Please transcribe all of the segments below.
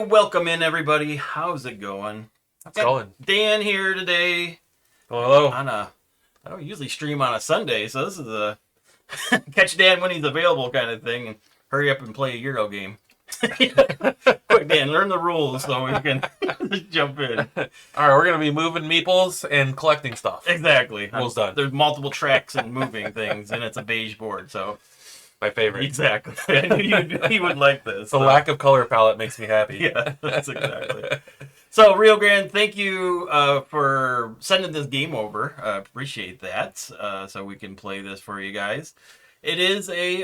welcome in everybody. How's it going? It's going. Dan here today. Hello. I don't usually stream on a Sunday, so this is a catch Dan when he's available kind of thing, and hurry up and play a Euro game. Quick, Dan, learn the rules so we can just jump in. All right, we're gonna be moving meeples and collecting stuff. Exactly. Rules done. There's multiple tracks and moving things, and it's a beige board, so My favorite. exactly. I knew he would like this. The lack of color palette makes me happy. Yeah, that's exactly. So, Rio Grande, thank you for sending this game over. Appreciate that. So we can play this for you guys. It is a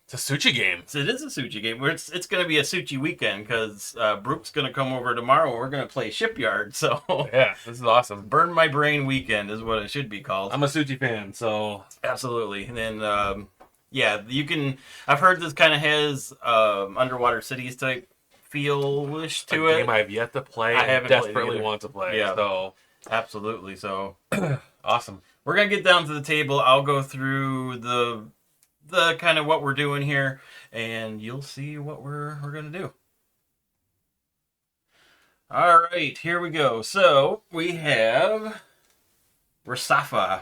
It's a sushi game. it is a sushi game. It's going to be a sushi weekend because Brooke's going to come over tomorrow. We're going to play Shipyard. So Yeah, this is awesome. Burn My Brain Weekend is what it should be called. I'm a sushi fan, so Absolutely. And then yeah, you can. I've heard this kind of has Underwater Cities type feel-ish to a it. game I've yet to play. I and haven't played desperately either. want to play. Yeah. So Absolutely. So awesome. we're gonna get down to the table. I'll go through the kind of what we're doing here, and you'll see what we're gonna do. All right, here we go. So we have Resafa.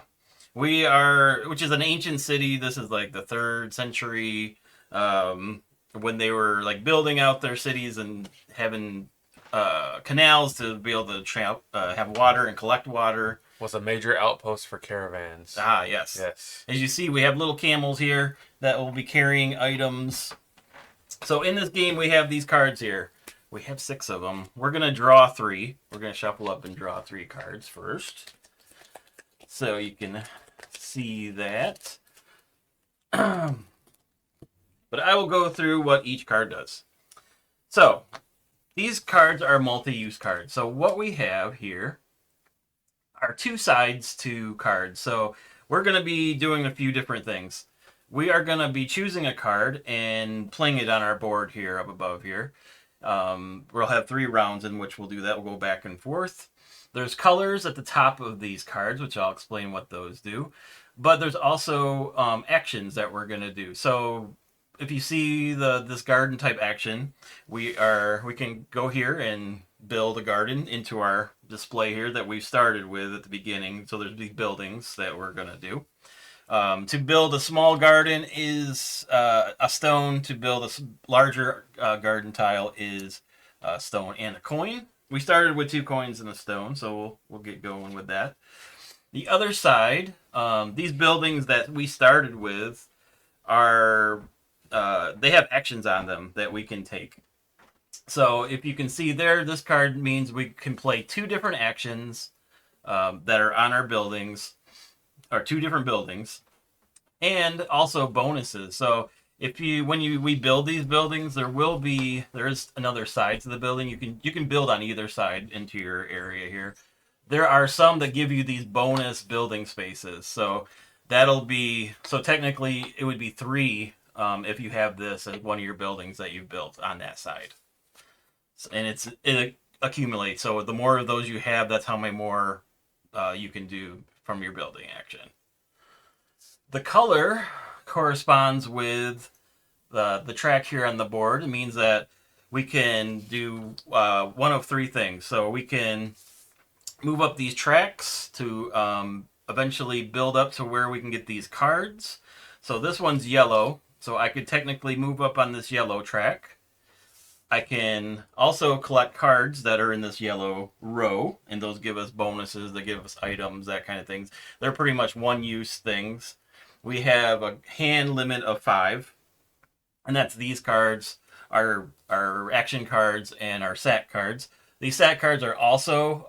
Which is an ancient city. This is like the 3rd century, when they were like building out their cities and having canals to be able to have water and collect water. Was a major outpost for caravans. Ah, yes. Yes. As you see, we have little camels here that will be carrying items. So in this game, we have these cards here. We have 6 of them. We're going to draw 3. We're going to shuffle up and draw 3 cards first. So you can see that. But I will go through what each card does. So these cards are multi-use cards. So what we have here are 2 sides to cards. So we're going to be doing a few different things. We are going to be choosing a card and playing it on our board here up above here. We'll have 3 rounds in which we'll do that. We'll go back and forth. There's colors at the top of these cards, which I'll explain what those do. But there's also actions that we're going to do. So if you see this garden type action, we can go here and build a garden into our display here that we started with at the beginning. So there's these buildings that we're going to do. To build a small garden is a stone. To build a larger garden tile is a stone and a coin. We started with 2 coins and a stone, so we'll get going with that. The other side, these buildings that we started with are they have actions on them that we can take. So if you can see there, this card means we can play 2 different actions that are on our buildings, or 2 different buildings, and also bonuses. So if we build these buildings, there is another side to the building. You can build on either side into your area here. There are some that give you these bonus building spaces. So technically it would be 3 if you have this as one of your buildings that you've built on that side. And it accumulates. So the more of those you have, that's how many more you can do from your building action. The color corresponds with the track here on the board. It means that we can do one of 3 things. So we can move up these tracks to eventually build up to where we can get these cards. So this one's yellow, so I could technically move up on this yellow track. I can also collect cards that are in this yellow row, and those give us bonuses, they give us items, that kind of things. They're pretty much one-use things. We have a hand limit of 5, and that's these cards, our action cards, and our SAT cards. These SAT cards are also,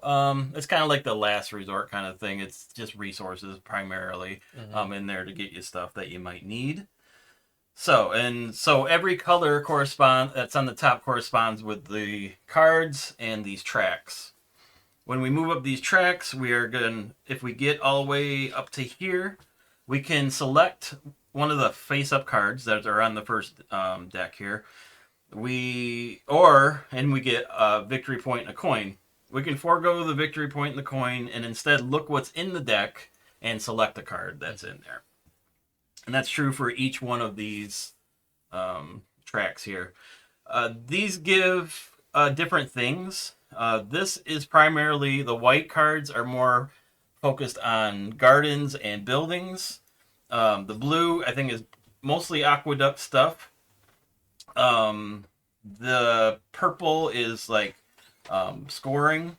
it's kind of like the last resort kind of thing. It's just resources primarily in there to get you stuff that you might need. So every color that's on the top corresponds with the cards and these tracks. When we move up these tracks, if we get all the way up to here, we can select one of the face-up cards that are on the first deck here. We get a victory point and a coin. We can forego the victory point and the coin and instead look what's in the deck and select a card that's in there. And that's true for each one of these tracks here. These give different things. This is primarily the white cards are more focused on gardens and buildings. The blue, I think, is mostly aqueduct stuff. The purple is like scoring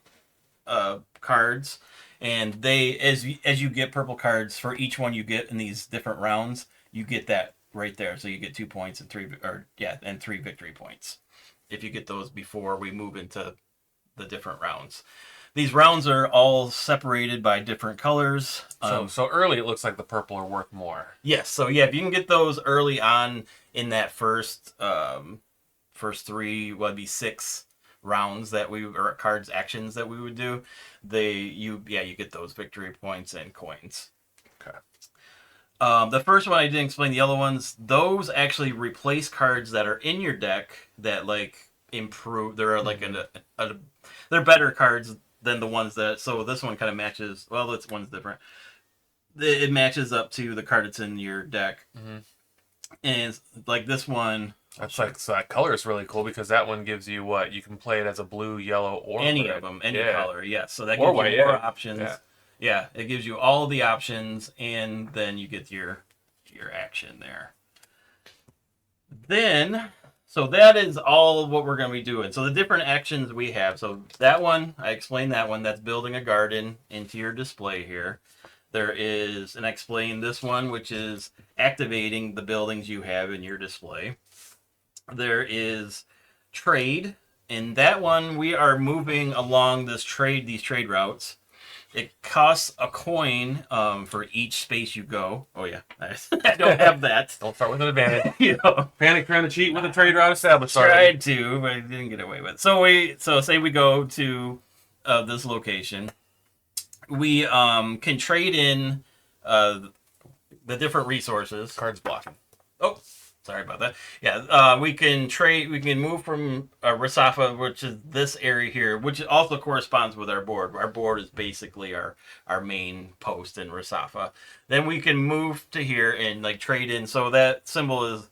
cards, and they as you get purple cards for each one you get in these different rounds, you get that right there. So you get 2 points and three victory points if you get those before we move into the different rounds. These rounds are all separated by different colors. So early, it looks like the purple are worth more. Yes. So yeah, if you can get those early on in that first three, well, it'd be 6 rounds that we or cards actions that we would do. You get those victory points and coins. Okay. The first one I didn't explain. The other ones, those actually replace cards that are in your deck that like improve. They're like they're better cards than the ones that. So this one kind of matches. Well, this one's different. It matches up to the card that's in your deck, and like this one. That's like so that color is really cool because that one gives you what you can play it as a blue, yellow, or any red. of them, any color. Yes, so that Or gives white, you more options. Yeah. It gives you all the options, and then you get your action there. Then, so that is all of what we're going to be doing. So the different actions we have. So that one, I explained that one. That's building a garden into your display here. There is, and I explained this one, which is activating the buildings you have in your display. There is trade. In that one, we are moving along these trade routes. It costs a coin for each space you go. Oh yeah, I don't have that. Don't start with an advantage. Panic trying to cheat with a trade route established. Tried to, but I didn't get away with it. So say we go to this location, we can trade in the different resources. Cards blocking. Oh. Sorry about that. Yeah, we can trade. We can move from Resafa, which is this area here, which also corresponds with our board. Our board is basically our main post in Resafa. Then we can move to here and like trade in. So that symbol is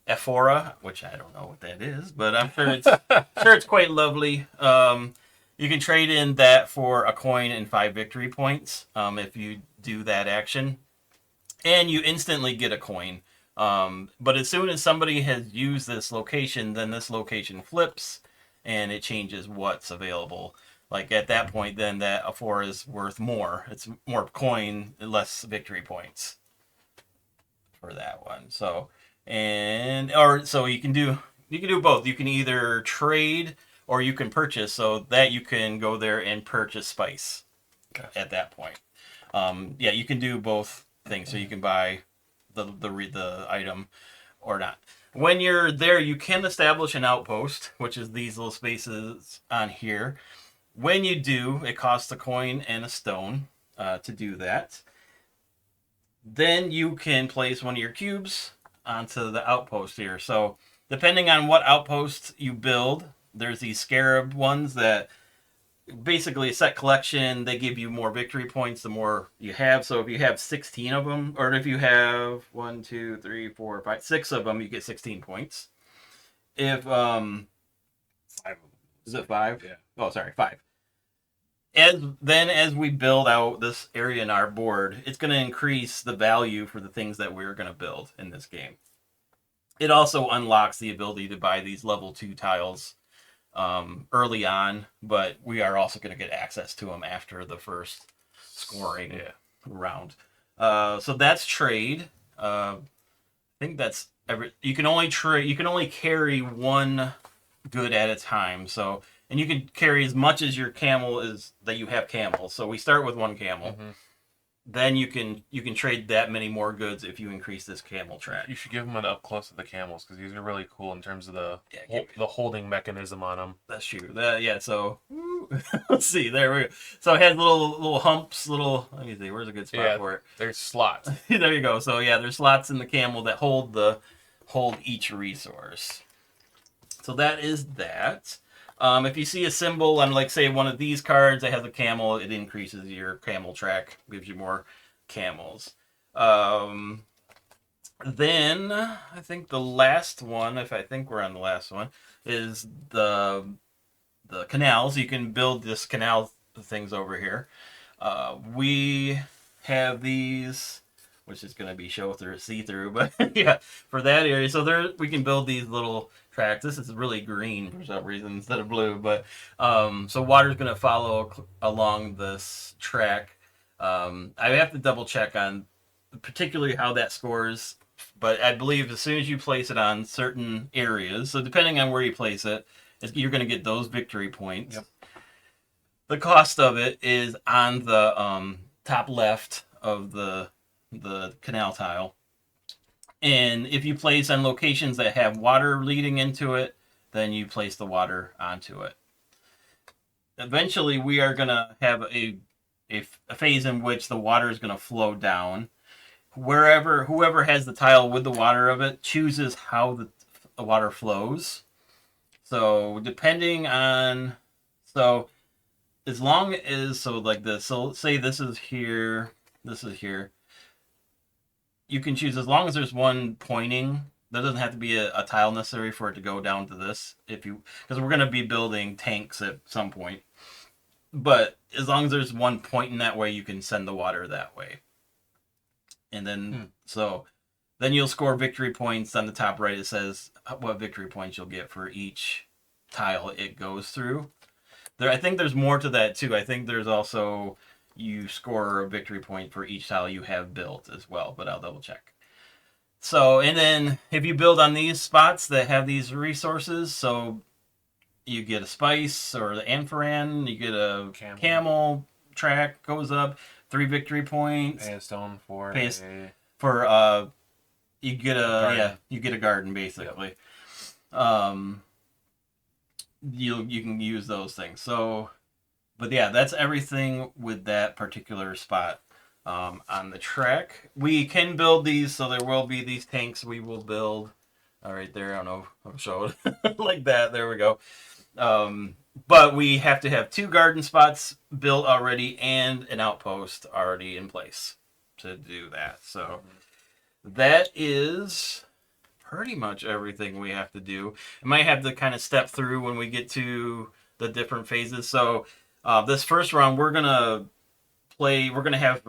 Ephora, which I don't know what that is, but I'm sure it's quite lovely. You can trade in that for a coin and 5 victory points if you do that action, and you instantly get a coin. But as soon as somebody has used this location, then this location flips and it changes what's available. Like at that point, then that A4 is worth more. It's more coin, less victory points for that one. So you can do both. You can either trade or you can purchase, so that you can go there and purchase spice at that point. You can do both things. So you can buy the item or not. When you're there, you can establish an outpost, which is these little spaces on here. When you do, it costs a coin and a stone to do that. Then you can place one of your cubes onto the outpost here. So depending on what outpost you build, there's these scarab ones that basically a set collection. They give you more victory points the more you have. So if you have 16 of them, or if you have 1, 2, 3, 4, 5, 6 of them, you get 16 points. If 5, is it 5? Yeah. Oh, sorry, 5. As we build out this area in our board, it's going to increase the value for the things that we're going to build in this game. It also unlocks the ability to buy these level 2 tiles early on, but we are also going to get access to them after the first scoring round. So that's trade. I think that's you can only carry one good at a time. So, and you can carry as much as your camel is that you have camels. So we start with 1 camel. Mm-hmm. Then you can trade that many more goods if you increase this camel track. You should give them an up close of the camels because these are really cool in terms of the holding mechanism on them. That's true. So let's see. There we go. So it has little humps. Let me see. Where's a good spot for it? There's slots. There you go. So there's slots in the camel that hold each resource. So that is that. If you see a symbol on, like, say, one of these cards that has a camel, it increases your camel track, gives you more camels. Then, I think the last one, if I think we're on the last one, is the canals. You can build this canal things over here. We have these, which is going to be see through, but yeah, for that area. So there we can build these little tracks. This is really green for some reason instead of blue, but so water's going to follow along this track. I have to double check on particularly how that scores, but I believe as soon as you place it on certain areas, so depending on where you place it, you're going to get those victory points. Yep. The cost of it is on the top left of the canal tile. And if you place on locations that have water leading into it, then you place the water onto it. Eventually, we are going to have a phase in which the water is going to flow down. Whoever has the tile with the water of it chooses how the water flows. So depending on, so as long as, so like this, so let's say this is here, you can choose as long as there's one pointing. There doesn't have to be a tile necessary for it to go down to this, because we're going to be building tanks at some point. But as long as there's one pointing that way, you can send the water that way. And then, so then you'll score victory points on the top right. It says what victory points you'll get for each tile it goes through. I think there's more to that too. I think there's also, you score a victory point for each tile you have built as well, but I'll double check. So, and then if you build on these spots that have these resources, so you get a spice or the amphoran, you get a camel track goes up, 3 victory points. Pay a stone for you get you get a garden basically. Yep. You can use those things. So, but yeah, that's everything with that particular spot on the track. We can build these, so there will be these tanks we will build. All right, there. I don't know. I'll show it like that. There we go. But we have to have 2 garden spots built already and an outpost already in place to do that. So that is pretty much everything we have to do. I might have to kind of step through when we get to the different phases. So this first round, we're going to have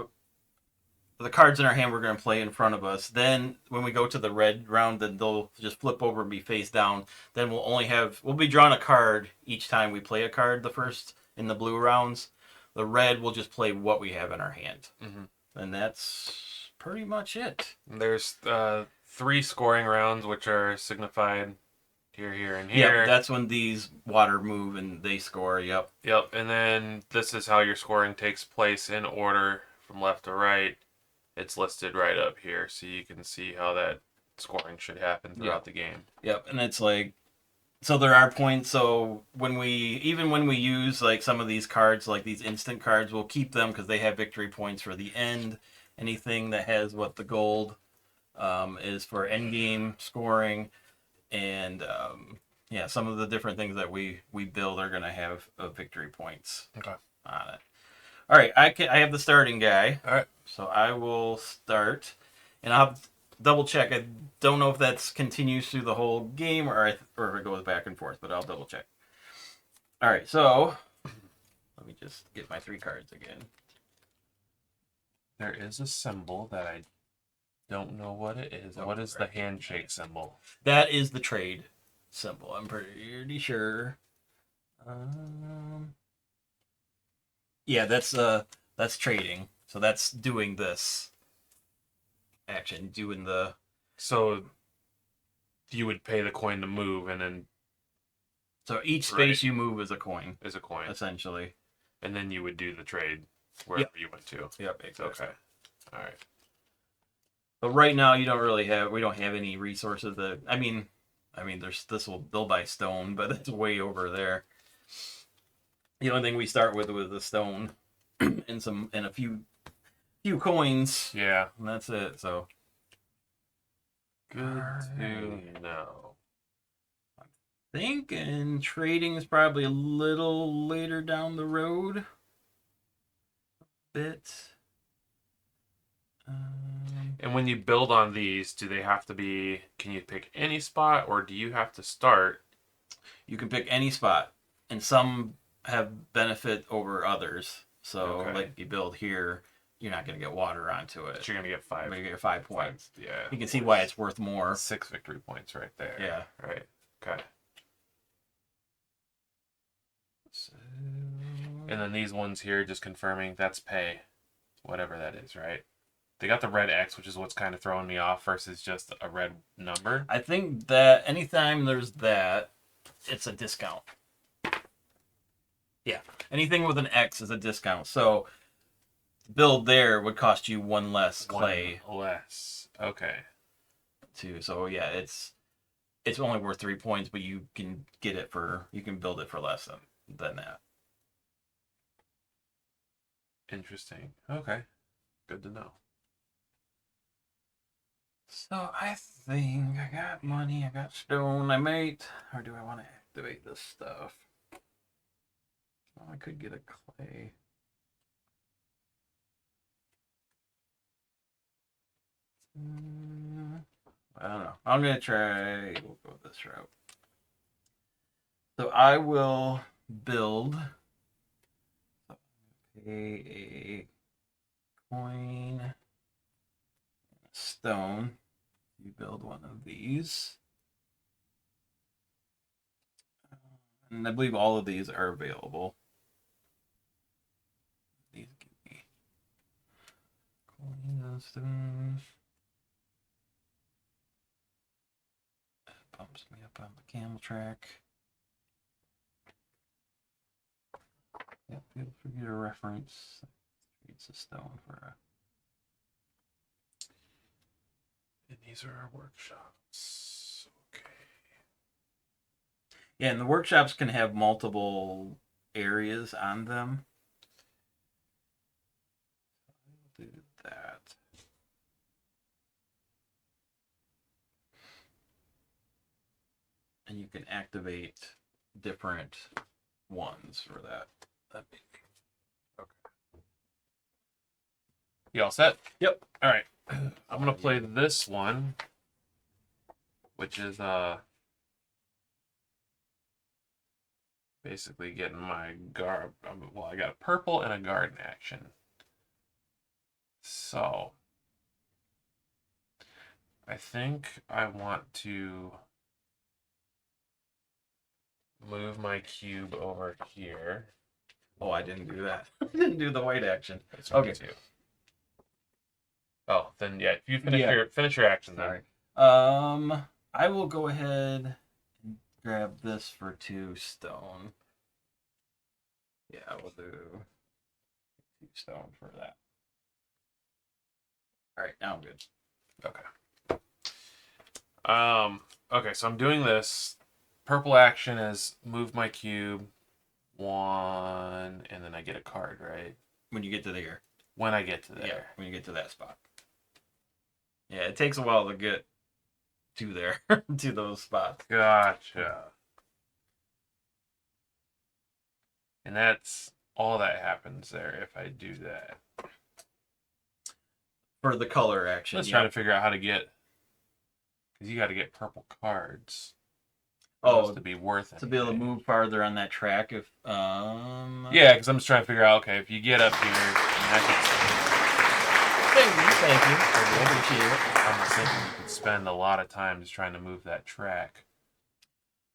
the cards in our hand, we're going to play in front of us. Then when we go to the red round, then they'll just flip over and be face down. Then we'll be drawing a card each time we play a card. The first in the blue rounds, the red will just play what we have in our hand. And that's pretty much it. There's 3 scoring rounds, which are signified here, and here. Yep, that's when these water move and they score. Yep. And then this is how your scoring takes place in order from left to right. It's listed right up here, so you can see how that scoring should happen throughout the game. Yep, and it's like, so there are points. So when we use like some of these cards, like these instant cards, we'll keep them because they have victory points for the end. Anything that has what the gold is for end game scoring, and some of the different things that we build are going to have victory points on it. All right, I have the starting guy. All right. So I will start, and I'll double check. I don't know if that continues through the whole game or if it goes back and forth, but I'll double check. All right, so let me just get my 3 cards again. There is a symbol that I don't know what it is. What is the handshake symbol? That is the trade symbol. I'm pretty sure. Yeah, that's trading. So that's doing this action, doing the. So you would pay the coin to move, and then. So each space you move is a coin. Is a coin, essentially, and then you would do the trade wherever you went to. Yep. Exactly. Okay. All right. But right now, we don't have any resources that. I mean, they'll buy stone, but it's way over there. The only thing we start with the stone and a few coins. Yeah. And that's it. So good to know. I'm thinking trading is probably a little later down the road. A bit. And when you build on these, do they have to be? Can you pick any spot, or do you have to start? You can pick any spot. and some have benefit over others. So, Okay. like you build here, you're not going to get water onto it. But you're gonna get 5. But you get 5 points. Yeah. You can see why it's worth more. 6 victory points right there. Yeah. Right. Okay. So, and then these ones here, just confirming that's pay, whatever that is, right? They got the red X, which is what's kind of throwing me off, versus just a red number. I think that anytime there's that, it's a discount. Yeah. Anything with an X is a discount. So, build there would cost you 1 less clay. 1 less. Okay. Too. So, yeah, it's only worth 3 points, but you can build it for less than that. Interesting. Okay. Good to know. So I think I got money, I got stone, I might, or do I want to activate this stuff? Well, I could get a clay. I don't know. I'm going to try, we'll go this route. So I will build a coin, a stone. You build one of these. And I believe all of these are available. These give me coin and stones. Bumps me up on the camel track. Yep, feel free to reference. It's a stone for a. And these are our workshops. Okay. Yeah, and the workshops can have multiple areas on them. I'll do that. And you can activate different ones for that. Okay. You all set? Yep. All right. I'm gonna play this one, which is basically getting my guard. Well, I got a purple and a garden action. So I think I want to move my cube over here. Oh, I didn't do that. I didn't do the white action. That's Okay. Too. Oh, then yeah, you finish your action then. Sorry. I will go ahead and grab this for 2 stone. Yeah, I will do 2 stone for that. All right, now I'm good. Okay. Okay, so I'm doing this. Purple action is move my cube 1, and then I get a card, right? When you get to there. When I get to there. Yeah, when you get to that spot. Yeah, it takes a while to get to there, to those spots. Gotcha. And that's all that happens there if I do that. For the color action. Let's try to figure out how to get, because you got to get purple cards. Oh, to be worth it. To be able to move farther on that track. If yeah, because I'm just trying to figure out. Okay, if you get up here, thank you. I appreciate it. I'm thinking you could spend a lot of time just trying to move that track.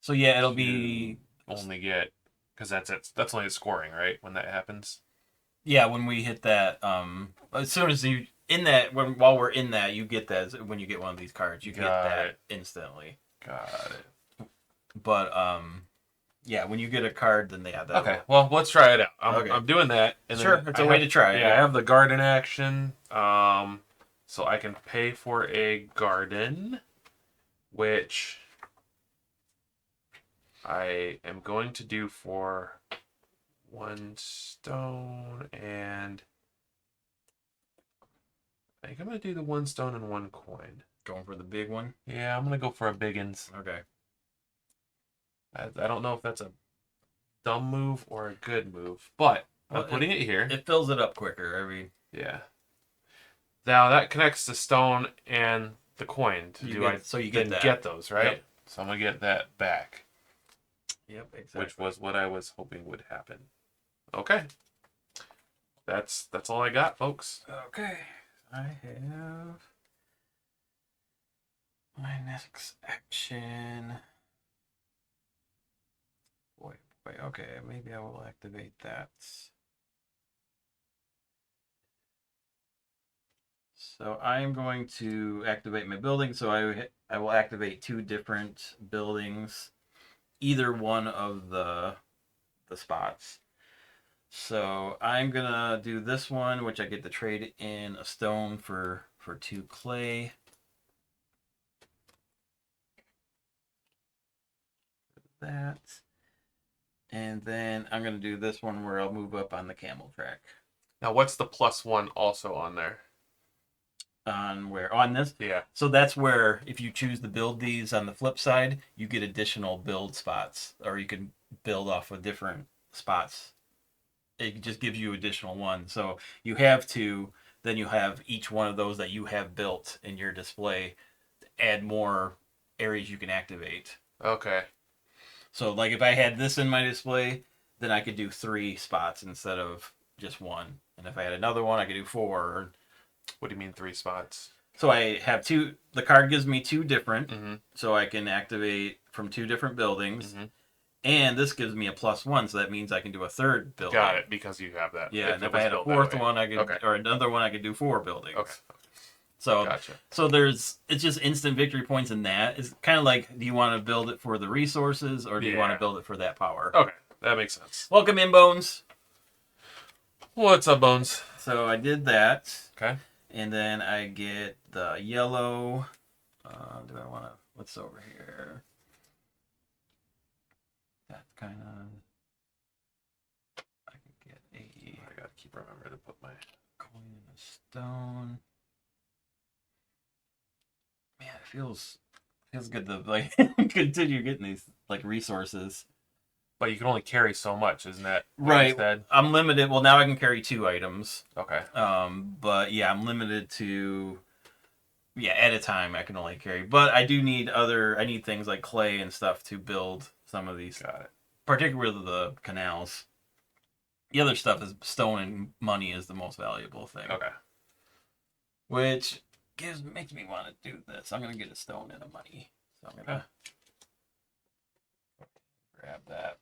So yeah, it'll be only get, because that's only scoring, right? When that happens. Yeah, when we hit that, as soon as you in that, while we're in that, you get that when you get one of these cards, you get that instantly. Got it. But yeah, when you get a card, then they have that. Okay, well, let's try it out. I'm doing that. And sure, it's a way to try it. Yeah, I have the garden action, so I can pay for a garden, which I am going to do for 1 stone, and I think I'm going to do the 1 stone and 1 coin. Going for the big one? Yeah, I'm going to go for a biggins. Okay. I don't know if that's a dumb move or a good move, but I'm putting it here. It fills it up quicker. Yeah. Now that connects the stone and the coin. So you get that. Get those, right? Yep. So I'm gonna get that back. Yep, exactly. Which was what I was hoping would happen. Okay. That's all I got, folks. Okay. I have my next action. Boy. Okay, maybe I will activate that. So I'm going to activate my building. So I will activate 2 different buildings, either one of the spots. So I'm gonna do this one, which I get to trade in a stone for 2 clay. That. And then I'm gonna do this one where I'll move up on the camel track. Now, what's the +1 also on there? On where? On this? Yeah. So that's where if you choose to build these on the flip side, you get additional build spots, or you can build off of different spots. It just gives you additional ones. So you have to, then you have each one of those that you have built in your display to add more areas you can activate. Okay. So like if I had this in my display, then I could do 3 spots instead of just 1. And if I had another one, I could do 4. What do you mean 3 spots? So I have 2. The card gives me 2 different, Mm-hmm. so I can activate from 2 different buildings. Mm-hmm. And this gives me a +1, so that means I can do a 3rd building. Got it, because you have that. Yeah, and if I had a 4th one, I could, Okay. or another one, I could do 4 buildings. Okay. So, Gotcha. so it's just instant victory points in that. It's kind of like, do you want to build it for the resources, or do you want to build it for that power? Okay, that makes sense. Welcome in, Bones. What's up, Bones? So I did that. Okay. And then I get the yellow. Do I want to? What's over here? That kind of. I could get a. I gotta keep remembering to put my coin in a stone. Man, it feels good to like continue getting these like resources. But you can only carry so much, isn't that right? Instead? I'm limited. Well, now I can carry 2 items. Okay. But yeah, I'm limited to. Yeah, at a time I can only carry. But I do need I need things like clay and stuff to build some of these. Got it. Particularly the canals. The other stuff is stone and money is the most valuable thing. Okay. Which makes me want to do this. I'm gonna get a stone and a money. So I'm gonna grab that.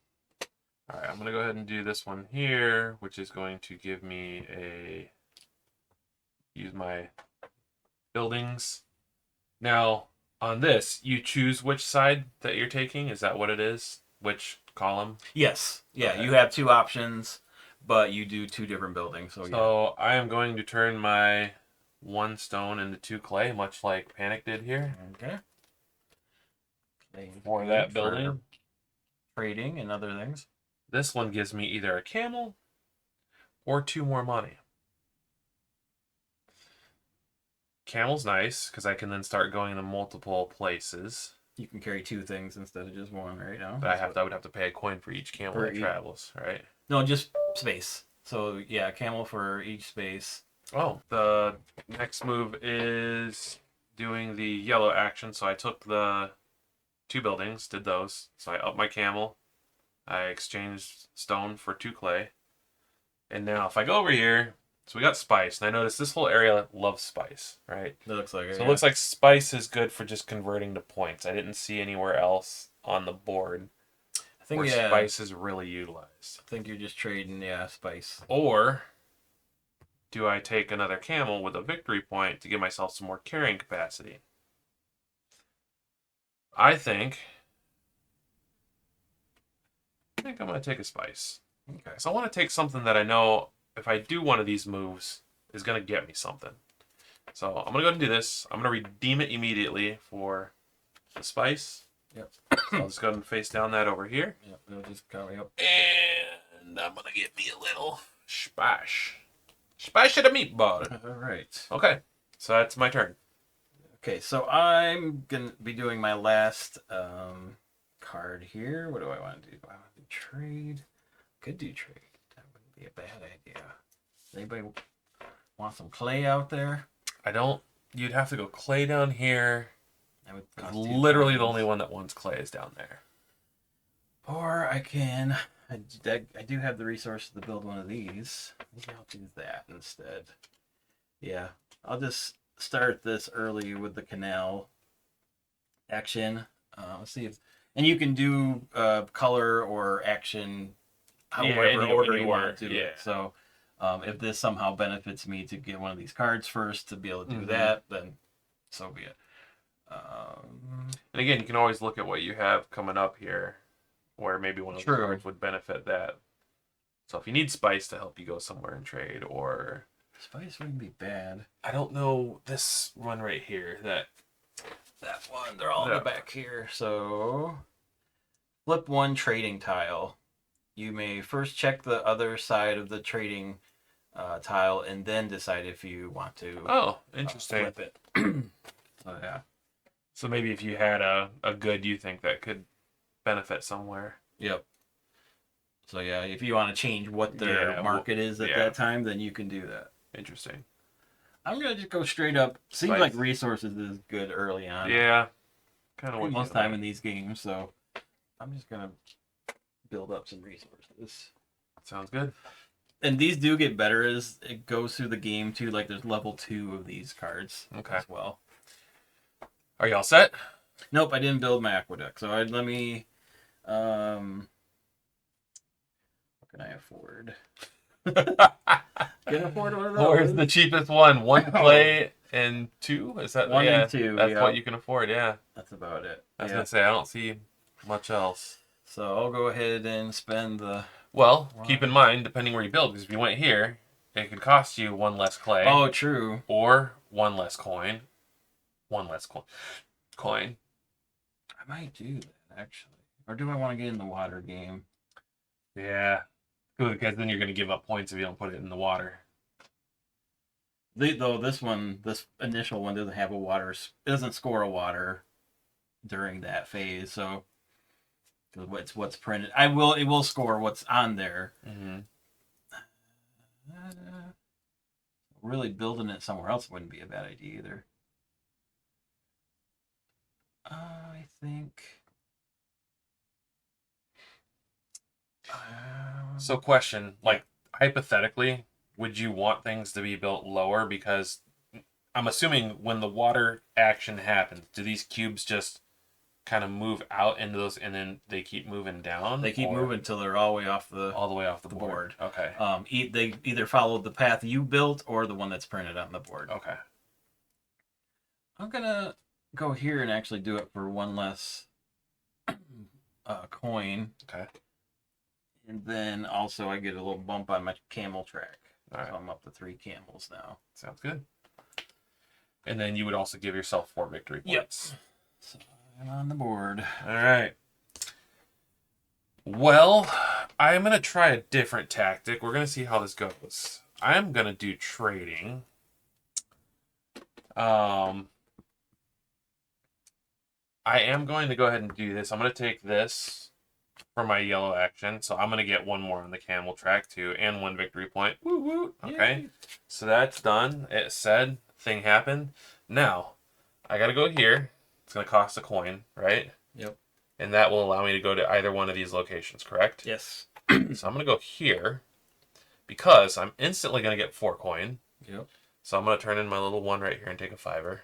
All right, I'm gonna go ahead and do this one here, which is going to give me use my buildings. Now, on this, you choose which side that you're taking. Is that what it is? Which column? Yes. Yeah, Okay. you have 2 options, but you do 2 different buildings. So yeah. I am going to turn my 1 stone into 2 clay, much like Panic did here. Okay. For that building. Trading and other things. This one gives me either a camel or 2 more money. Camel's nice, because I can then start going to multiple places. You can carry 2 things instead of just 1 right now. But I would have to pay a coin for each camel that travels, right? No, just space. So yeah, camel for each space. Oh, the next move is doing the yellow action. So I took the 2 buildings, did those. So I upped my camel. I exchanged stone for 2 clay. And now if I go over here, so we got spice. And I noticed this whole area loves spice, right? It looks like it. So it looks like spice is good for just converting to points. I didn't see anywhere else on the board where spice is really utilized. I think you're just trading, spice. Or do I take another camel with a victory point to give myself some more carrying capacity? I think I'm going to take a spice. Okay. So I want to take something that I know if I do one of these moves is going to get me something. So I'm going to go ahead and do this. I'm going to redeem it immediately for the spice. Yep. So I'll just go ahead and face down that over here. Yep, it'll just cover you up. And I'm going to get me a little spice. Spice of the meatball. All right. Okay. So that's my turn. Okay, so I'm going to be doing my last card here. What do I want to do? Do I want to do trade? Could do trade. That wouldn't be a bad idea. Anybody want some clay out there? I don't. You'd have to go clay down here. That would cost Literally 2 the coins. only one that wants clay is down there. Or I do have the resources to build one of these. Maybe I'll do that instead. Yeah, I'll just start this early with the canal action. Let's see if, and you can do color or action, however order you anywhere, want to do yeah. it. So, if this somehow benefits me to get one of these cards first to be able to do Mhm. that, then so be it. And again, you can always look at what you have coming up here, where maybe one of those True. cards would benefit that. So if you need spice to help you go somewhere and trade, or Spice wouldn't be bad. I don't know this one right here that One, they're all in the back here. So, flip one trading tile. You may first check the other side of the trading tile and then decide if you want to interesting. flip it. So yeah. So maybe if you had a good you think that could benefit somewhere. Yep. So yeah, if you want to change what their market is at that time, then you can do that. Interesting. I'm gonna just go straight up. Seems like resources is good early on. Yeah. Kind of most time in these games, so I'm just gonna build up some resources. Sounds good. And these do get better as it goes through the game too. Like there's level 2 of these cards as well. Are you all set? Nope, I didn't build my aqueduct. So let me. What can I afford? Can I afford one of those? Where's the cheapest one? 1 clay and 2? Is that 1 and 2? That's what you can afford. Yeah. That's about it. I was gonna say I don't see much else. So I'll go ahead and spend the. Well, keep in mind, depending where you build, because if you went here, it could cost you 1 less clay. Oh, true. Or 1 less coin. 1 less coin. I might do that actually, or do I want to get in the water game? Yeah, because then you're going to give up points if you don't put it in the water. Though this initial one doesn't have a water. It doesn't score a water during that phase, so what's printed. It will score what's on there. Mm-hmm. Really building it somewhere else wouldn't be a bad idea either. I think. So, question, like hypothetically, would you want things to be built lower? Because I'm assuming when the water action happens, do these cubes just kind of move out into those, and then they keep moving down? They keep moving until they're all the way off the board. Okay. They either follow the path you built or the one that's printed on the board. Okay. I'm gonna go here and actually do it for 1 less coin. Okay. And then also I get a little bump on my camel track. All right. So I'm up to 3 camels now. Sounds good. And then you would also give yourself 4 victory points. Yep. So I'm on the board. All right. Well, I'm going to try a different tactic. We're going to see how this goes. I'm going to do trading. I am going to go ahead and do this. I'm going to take this for my yellow action. So I'm going to get 1 more on the camel track too, and 1 victory point. Woo woo. Okay. Yay. So that's done. It said thing happened. Now, I got to go here. It's going to cost a coin, right? Yep. And that will allow me to go to either one of these locations, correct? Yes. So I'm going to go here because I'm instantly going to get 4 coin. Yep. So I'm going to turn in my little 1 right here and take a 5er.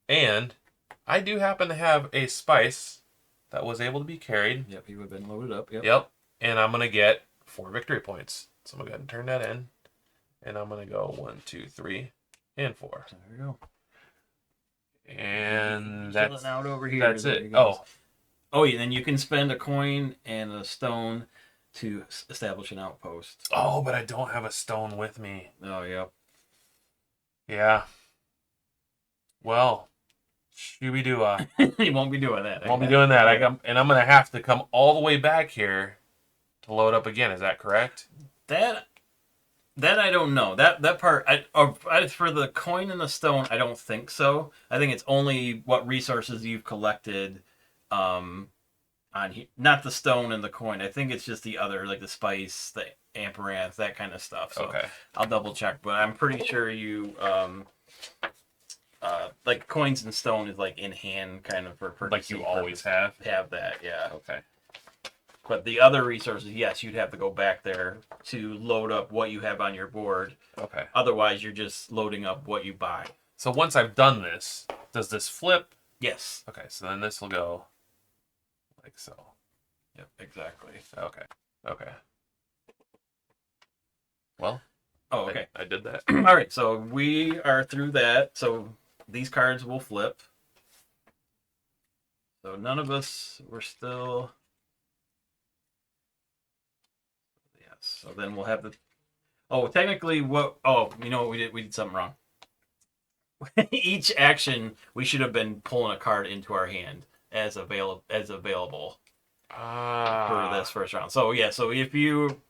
And I do happen to have a spice that was able to be carried. Yep, he would have been loaded up. Yep. And I'm going to get 4 victory points. So I'm going to go ahead and turn that in. And I'm going to go 1, 2, 3, and 4. There we go. And that's out over here. That's it. Oh, yeah, then you can spend a coin and a stone to establish an outpost. Oh, but I don't have a stone with me. Oh, yeah. Yeah. Well, Shooby-Doo. You won't be doing that. Won't be doing that. I'm going to have to come all the way back here to load up again. Is that correct? That I don't know. That part, for the coin and the stone, I don't think so. I think it's only what resources you've collected on here. Not the stone and the coin. I think it's just the other, like the spice, the amaranth, that kind of stuff. So okay. I'll double check, but I'm pretty sure you, like coins and stone is like in hand kind of for purchasing. Like you always have? Have that, yeah. Okay. But the other resources, yes, you'd have to go back there to load up what you have on your board. Okay. Otherwise, you're just loading up what you buy. So once I've done this, does this flip? Yes. Okay, so then this will go like so. Yep, exactly. Okay. Okay. Well. Oh, okay. I did that. All right, so we are through that. So these cards will flip. So none of us were still. Yes. So then we'll have the. Oh, technically, what? Oh, you know what we did? We did something wrong. Each action, we should have been pulling a card into our hand as available for this first round. So yeah, so if you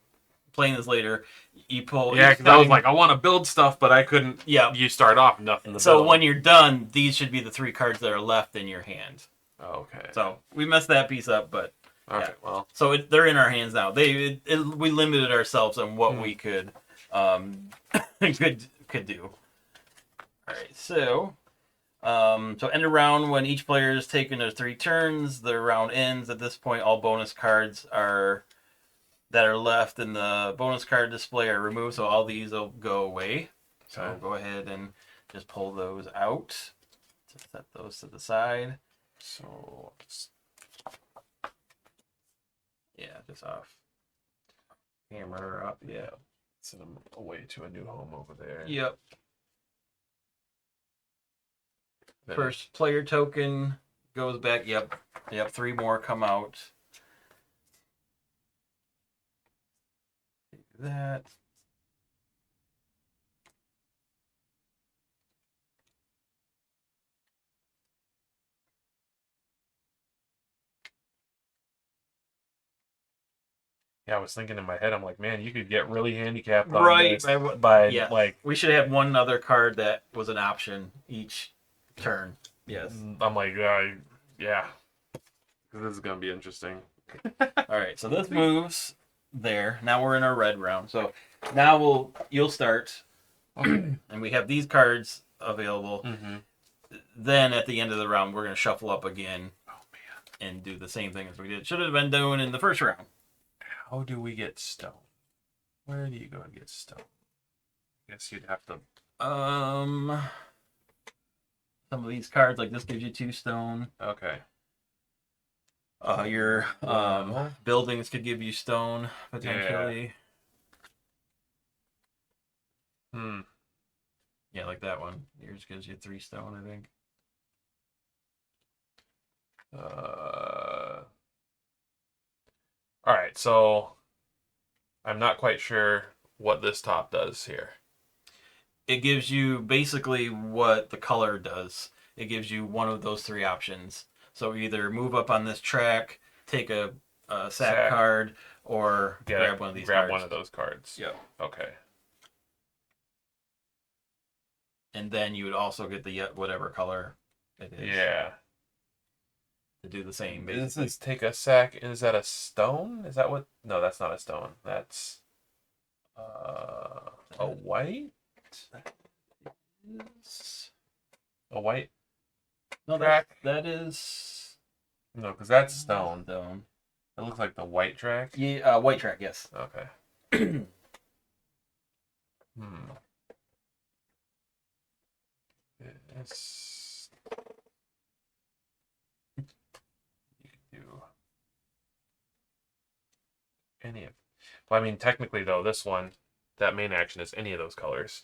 playing this later, you pull. Yeah, because I was like, I want to build stuff, but I couldn't. Yeah. You start off nothing to So build. when you're done, these should be the 3 cards that are left in your hand. Okay. So we messed that piece up, but all right. Well. So they're in our hands now. We limited ourselves on what we could could do. All right, so end of round when each player has taken their 3 turns. The round ends. At this point, all bonus cards that are left in the bonus card display are removed. So all these will go away. So Okay. go ahead and just pull those out. Set those to the side. So. Yeah, just off. Camera up. Yeah. Send them away to a new home over there. Yep. Then First player token goes back. Yep. 3 more come out. Take that. Yeah, I was thinking in my head, I'm like, man, you could get really handicapped on Right. this by Yeah. like. We should have one other card that was an option each turn. Yes. I'm like, yeah, this is gonna be interesting. All right. So this moves there. Now we're in our red round. So now you'll start. Okay. And we have these cards available. Mm-hmm. Then at the end of the round, we're going to shuffle up again. Oh man. And do the same thing as we did. Should have been doing in the first round. How do we get stone? Where do you go to get stone? I guess you'd have to. Some of these cards, like this, gives you 2 stone. Okay. Your buildings could give you stone potentially. Yeah. Yeah, like that one. Yours gives you 3 stone, I think. All right, so I'm not quite sure what this top does here. It gives you basically what the color does. It gives you one of those 3 options. So either move up on this track, take a sack card, or grab one of these cards. Grab one of those cards. Yep. Okay. And then you would also get the whatever color it is. Yeah. To do the same. This is take a sack. Is that a stone? Is that what? No, that's not a stone. That's a white. A white. No, track? that is. No, because that's stone. Stone. It looks like the white track. Yeah, white track. Yes. Okay. This. You could do any of. Well, I mean, technically though, this one, that main action is any of those colors,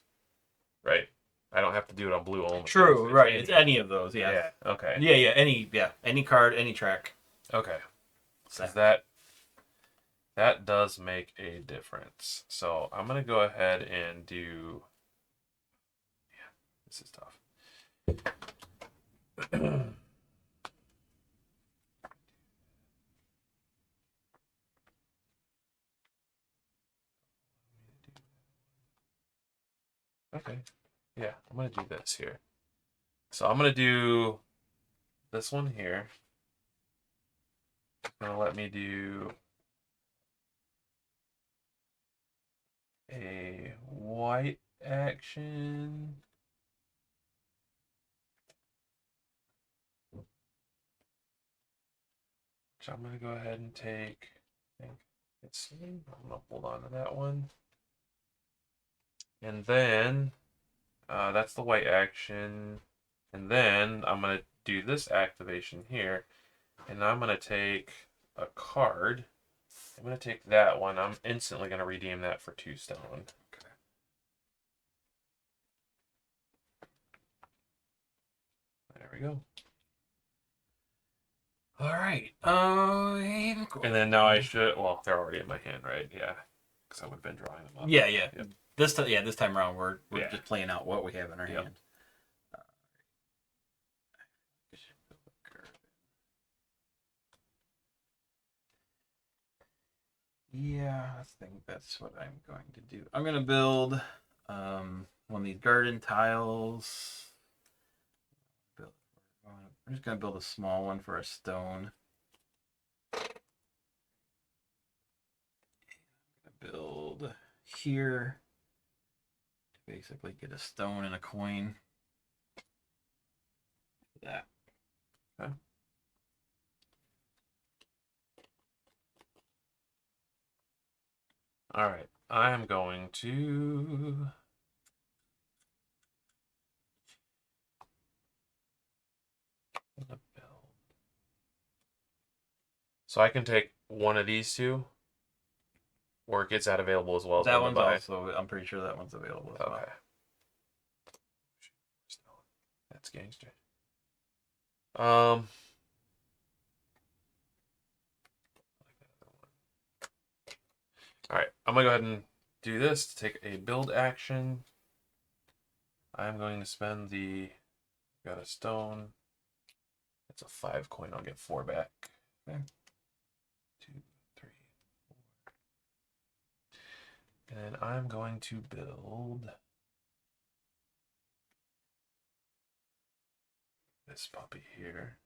right? I don't have to do it on blue only. True. Right. It's any of those. Yeah. Yeah. Okay. Yeah. Any card, any track. Okay. So that does make a difference. So I'm gonna go ahead and do. Yeah, this is tough. Okay. Yeah, I'm gonna do this here. So I'm gonna do this one here. It's gonna let me do a white action. Which I'm gonna go ahead and take think it's. I'm gonna hold on to that one. And then that's the white action. And then I'm gonna do this activation here, and I'm gonna take a card. I'm gonna take that one. I'm instantly gonna redeem that for 2 stone. Okay. There we go. All right. And then now I should. Well, they're already in my hand, right? Yeah, because I would have been drawing them up. Yeah, yeah. Yep. This time around, we're Yeah. just playing out what we have in our Yep. hand. Yeah, I think that's what I'm going to do. I'm going to build one of these garden tiles. I'm just going to build a small one for a stone. I'm going to build here to basically get a stone and a coin. That. Okay. All right, I'm going to. So I can take one of these two, or it gets that available as well as That one one's to buy. also, I'm pretty sure that one's available as well. Okay. That's gangster. All right, I'm gonna go ahead and do this to take a build action. I'm going to spend the. Got a stone. It's a 5 coin. I'll get 4 back. Okay. 2, 3, 4. And I'm going to build this puppy here.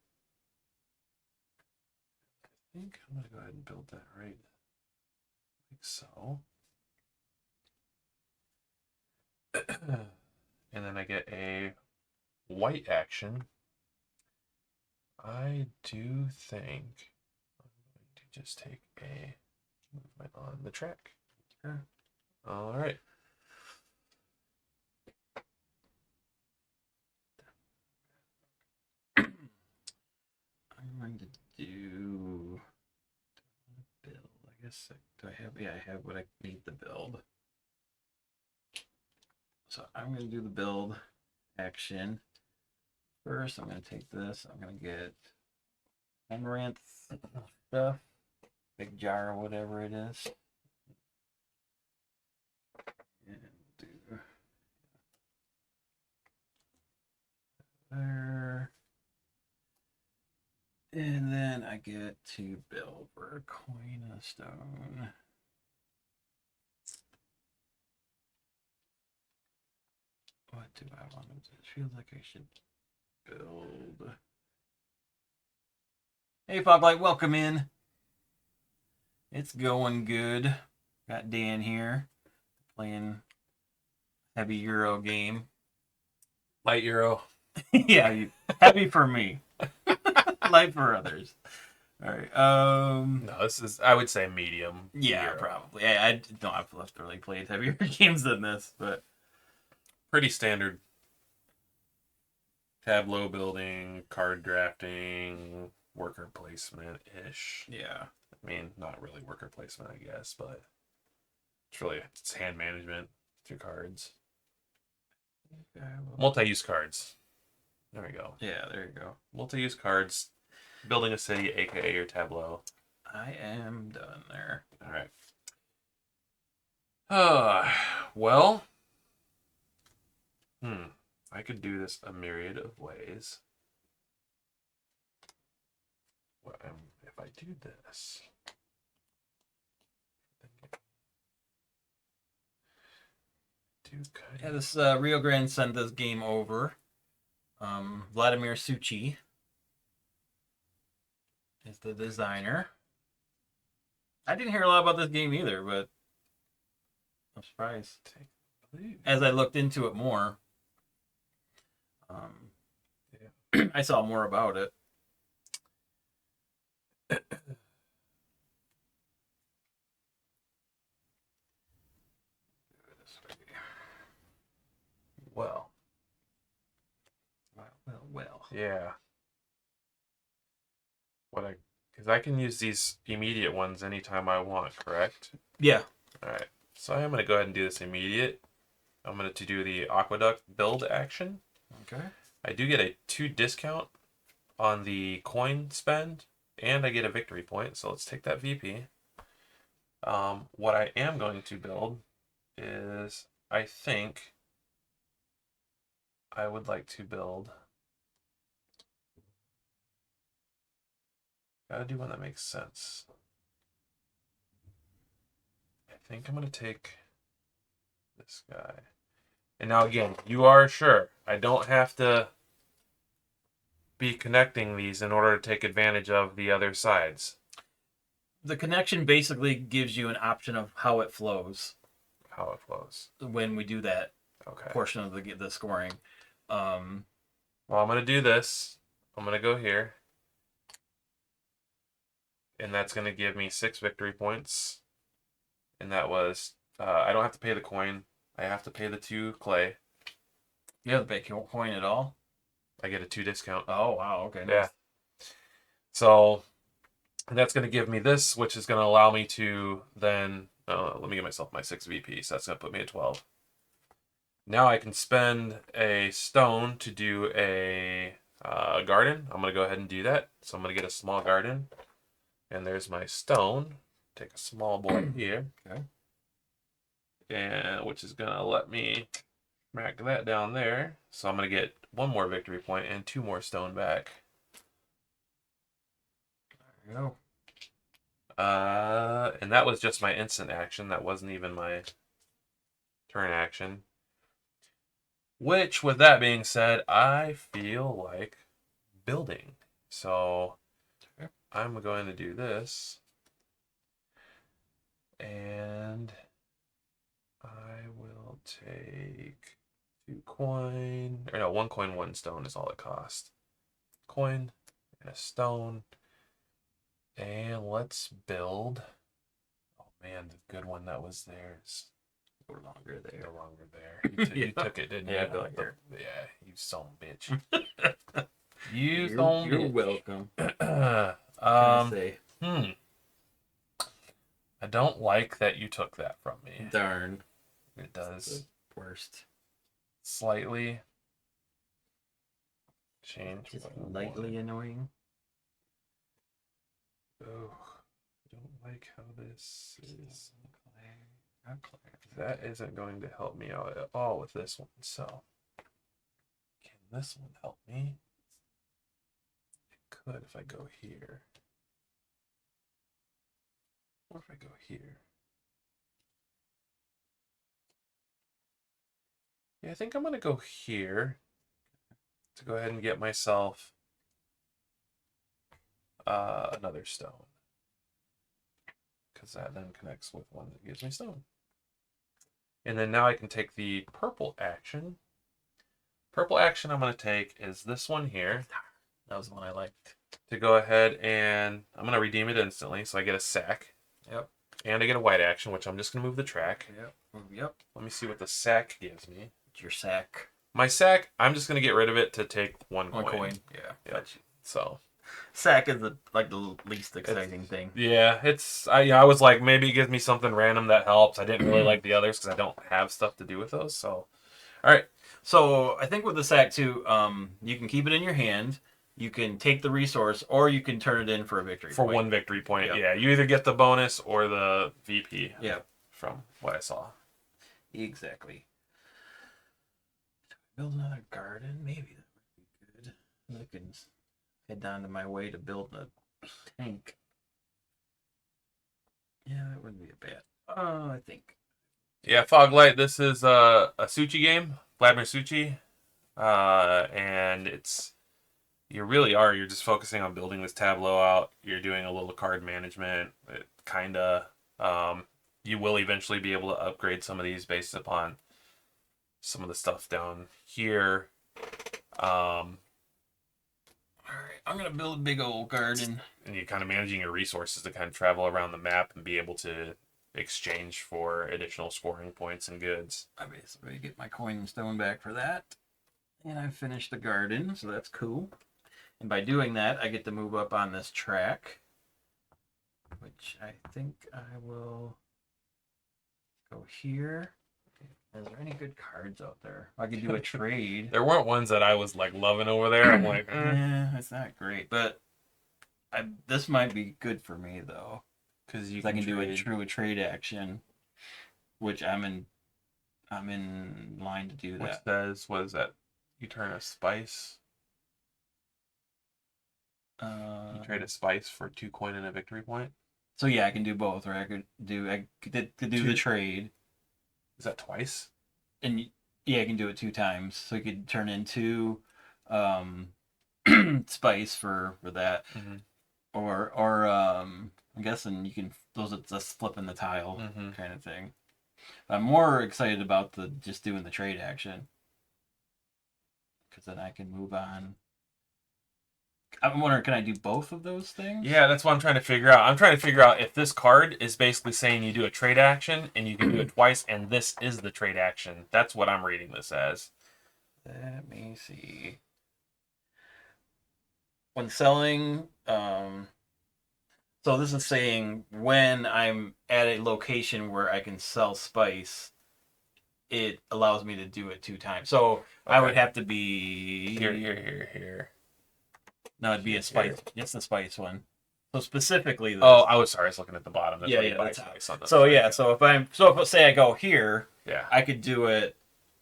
I think I'm going to go ahead and build that right like so. And then I get a white action. I do think I'm going to just take a movement on the track. Okay. All right. I'm going to do build. I guess do I have? Yeah, I have what I need to build. So I'm going to do the build action first. I'm going to take this. I'm going to get amaranth stuff, big jar or whatever it is, and do there. And then I get to build for a coin and a stone. What do I want to do? It feels like I should build. Hey, Foglight, welcome in. It's going good. Got Dan here playing heavy Euro game. Light Euro. Yeah, heavy for me. Light for others. All right. No, this is, I would say, medium. Yeah, Euro. probably. I don't have to really played heavier games than this, but pretty standard. Tableau building, card drafting, worker placement ish. Yeah. I mean, not really worker placement, I guess, but it's hand management through cards. Okay, well, multi-use cards. There we go. Yeah, there you go. Multi-use cards, building a city, aka your Tableau. I am done there. All right. Well. I could do this a myriad of ways. Well, if I do this. Yeah, this Rio Grande sent this game over. Vladimir Suchi is the designer. I didn't hear a lot about this game either, but I'm surprised. As I looked into it more, I saw more about it. Yeah. Because I can use these immediate ones anytime I want, correct? Yeah. All right. So I'm going to go ahead and do this immediate. I'm going to do the aqueduct build action. Okay. I do get a 2 discount on the coin spend, and I get a victory point. So let's take that VP. What I am going to build is, I think I would like to build. Gotta do one that makes sense. I think I'm gonna take this guy. And now again, you are sure I don't have to be connecting these in order to take advantage of the other sides. The connection basically gives you an option of how it flows How it flows. when we do that Okay. portion of the scoring. Well, I'm gonna do this. I'm gonna go here. And that's gonna give me 6 victory points. And that was I don't have to pay the coin. I have to pay the 2 clay. You have to pay coin at all? I get a 2 discount. Oh, wow. Okay. Yeah. So that's going to give me this, which is going to allow me to then, let me get myself my 6 VP. So that's going to put me at 12. Now I can spend a stone to do a garden. I'm going to go ahead and do that. So I'm going to get a small garden. And there's my stone. Take a small board here. Okay. And which is going to let me smack that down there. So I'm going to get 1 more victory point and 2 more stone back. There you go. And that was just my instant action. That wasn't even my turn action. Which, with that being said, I feel like building. So I'm going to do this. And I will take 2 coin. Or no, 1 coin, 1 stone is all it costs. Coin and a stone. And let's build. Oh man, the good one that was there is no longer there. No longer there. You took it, didn't you? Yeah, like here. Yeah, you son of a bitch. You're welcome. What can I say? I don't like that you took that from me. Darn. It does. The worst. Slightly change. Just lightly annoying. Oh, I don't like how this is. That isn't going to help me out at all with this one. So, can this one help me? It could if I go here. Or if I go here. Yeah, I think I'm going to go here to go ahead and get myself another stone. Because that then connects with one that gives me stone. And then now I can take the purple action. Purple action I'm going to take is this one here. That was the one I liked. To go ahead and I'm going to redeem it instantly. So I get a sack. Yep. And I get a white action, which I'm just going to move the track. Yep. Let me see what the sack gives me. It's your sack. My sack, I'm just going to get rid of it to take 1 coin. 1 coin. Yeah. Yep. So. Sack is the least exciting thing. Yeah, I was like, maybe it gives me something random that helps. I didn't really like the others because I don't have stuff to do with those. So, all right. So I think with the sack too, you can keep it in your hand. You can take the resource, or you can turn it in for a victory for point. 1 victory point. Yep. Yeah, you either get the bonus or the VP. Yeah, from what I saw. Exactly. Build another garden, maybe that might be good. I can head down to my way to build a tank. Yeah, that wouldn't be a bad. I think. Yeah, Foglight. This is a Suchi game, Vladimir Suchi, and you're just focusing on building this tableau out. You're doing a little card management. It kinda, you will eventually be able to upgrade some of these based upon some of the stuff down here. All right, I'm gonna build a big old garden. And you're kind of managing your resources to kind of travel around the map and be able to exchange for additional scoring points and goods. I basically get my coin and stone back for that. And I finished the garden, so that's cool. And by doing that, I get to move up on this track, which I think I will go here. Is there any good cards out there? I could do a trade. There weren't ones that I was like loving over there. I'm like, yeah, it's not great, but this might be good for me though, because you I can trade. do a trade action, which I'm in line to do Which that. says, what is that? You turn a spice. You trade a spice for 2 coin and a victory point. So yeah, I can do both, or I could do the trade. Is that twice? And yeah, I can do it 2 times. So you could turn into spice for that, or I'm guessing you can those are just flipping the tile kind of thing. I'm more excited about the just doing the trade action because then I can move on. I'm wondering, can I do both of those things? Yeah, that's what I'm trying to figure out. I'm trying to figure out if this card is basically saying you do a trade action and you can do it twice, and this is the trade action. That's what I'm reading this as. Let me see. When selling, so this is saying when I'm at a location where I can sell spice, it allows me to do it 2 times. So okay. I would have to be here. No, it'd be a spice. It's the spice one. So specifically, this. Oh, I was sorry. I was looking at the bottom. That's spice on so yeah, so if say I go here, yeah, I could do it.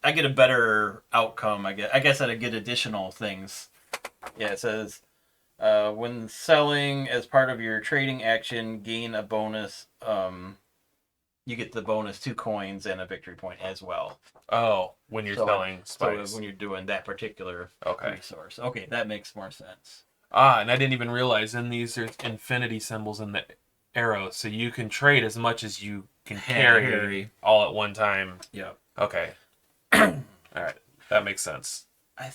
I get a better outcome. I guess I'd get additional things. Yeah, it says when selling as part of your trading action, gain a bonus. You get the bonus 2 coins and a victory point as well. Oh, when you're selling spice. So when you're doing that particular resource. Okay, that makes more sense. And I didn't even realize in these there's infinity symbols in the arrow, so you can trade as much as you can carry all at one time. Yep. Okay. All right, that makes sense. I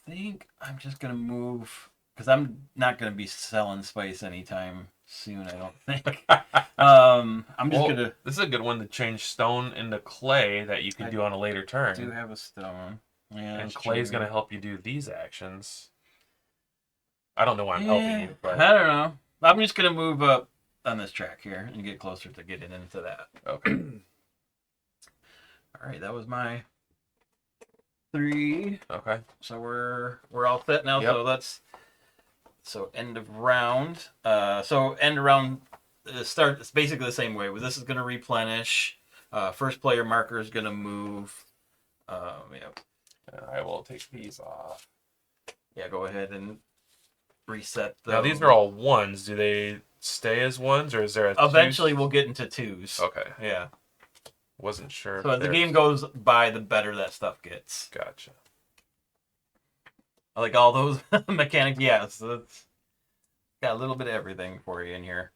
think I'm just gonna move because I'm not gonna be selling spice anytime soon. I don't think. I'm just gonna. This is a good one to change stone into clay that you can do on a later turn. I do have a stone. Yeah, and clay's gonna help you do these actions. I don't know why I'm helping you, but I don't know. I'm just gonna move up on this track here and get closer to getting into that. Okay. All right, that was my 3. Okay. So we're all set now. Yep. So end of round. So end of round start. It's basically the same way. This is gonna replenish. First player marker is gonna move. Yeah. I will take these off. Yeah, go ahead and reset those. Now these are all 1s. Do they stay as 1s, or is there a Eventually 2s? We'll get into 2s. Okay. Yeah. Wasn't sure. So as the game goes by, the better that stuff gets. Gotcha. I like all those mechanics. Yeah, so it's got a little bit of everything for you in here.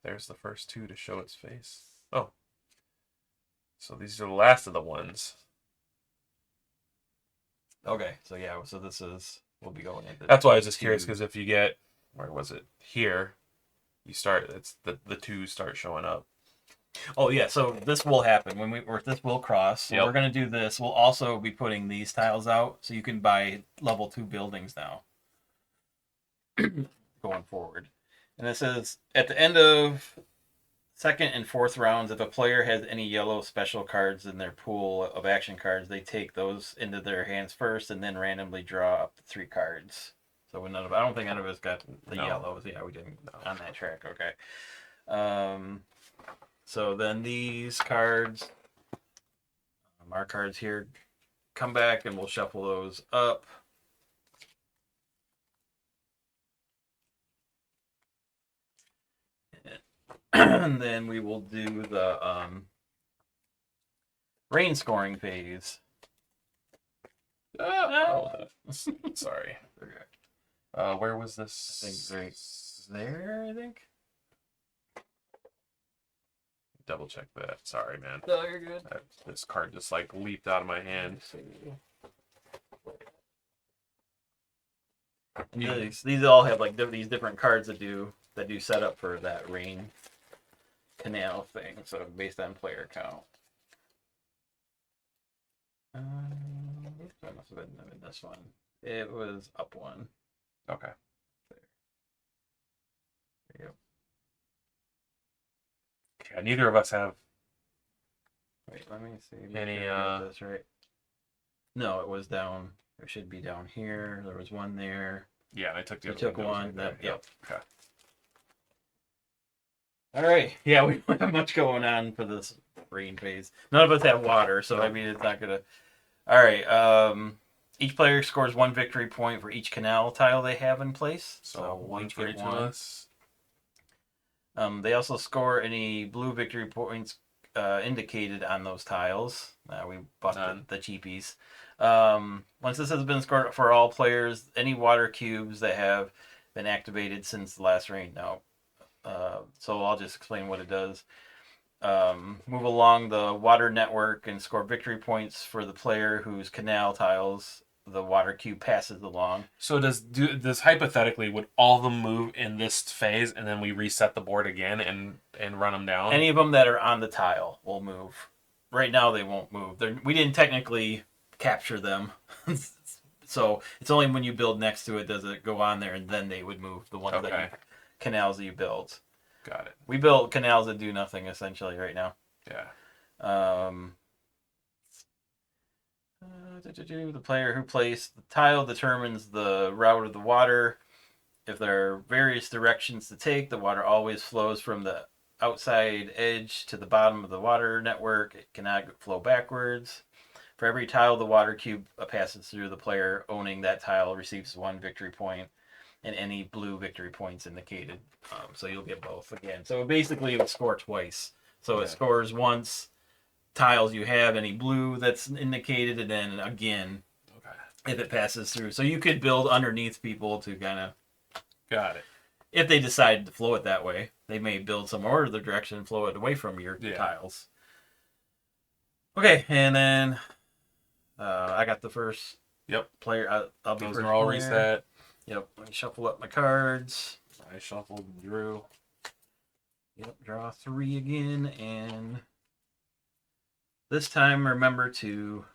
There's the first 2 to show its face. Oh. So these are the last of the 1s. Okay, so yeah, so this is, we'll be going into. That's why I was just curious, because if you get, where was it? Here, you start, it's the 2s start showing up. Oh yeah, so this will happen when this will cross. So we're gonna do this. We'll also be putting these tiles out, so you can buy level 2 buildings now. Going forward. And it says, at the end of 2nd and 4th rounds, if a player has any yellow special cards in their pool of action cards, they take those into their hands first and then randomly draw up to 3 cards. So I don't think none of us got the yellows. Yeah, we didn't on that track. Okay. So then these cards, our cards here, come back and we'll shuffle those up. And then we will do the rain scoring phase. Sorry. Okay. Where was this? I think right there, I think. Double check that. Sorry, man. No, you're good. This card just like leaped out of my hand. These all have like these different cards that do set up for that rain. canal thing, so based on player count. That must have been this one. It was up one. Okay. There you Yeah, neither of us have go. Wait, let me see. Make any. sure I got this right. No, it was down. It should be down here. There was one there. Yeah, I took the You other took windows one. right there. Yep. Okay. All right. Yeah, we don't have much going on for this rain phase. None of us have water, so I mean it's not gonna. All right. Each player scores 1 victory point for each canal tile they have in place. So we one for get each of us. They also score any blue victory points indicated on those tiles. We bought the cheapies. Once this has been scored for all players, any water cubes that have been activated since the last rain. Now, so I'll just explain what it does. Move along the water network and score victory points for the player whose canal tiles the water cube passes along. So does hypothetically would all of them move in this phase, and then we reset the board again and run them down? Any of them that are on the tile will move. Right now they won't move. We didn't technically capture them, so it's only when you build next to it does it go on there, and then they would move the ones canals that you built. Got it. We built canals that do nothing essentially right now. Yeah. The player who placed the tile determines the route of the water. If there are various directions to take, the water always flows from the outside edge to the bottom of the water network. It cannot flow backwards. For every tile the water cube passes through, the player owning that tile receives 1 victory point, and any blue victory points indicated. So you'll get both again. So basically it would score twice. So it scores once tiles you have, any blue that's indicated, and then again if it passes through. So you could build underneath people to kind of... Got it. If they decide to flow it that way, they may build some more of the direction and flow it away from your tiles. Okay, and then I got the first player. I'll be Those first are all player. reset. Yep. Let me shuffle up my cards. I shuffled and drew. Yep. Draw 3 again, and this time remember to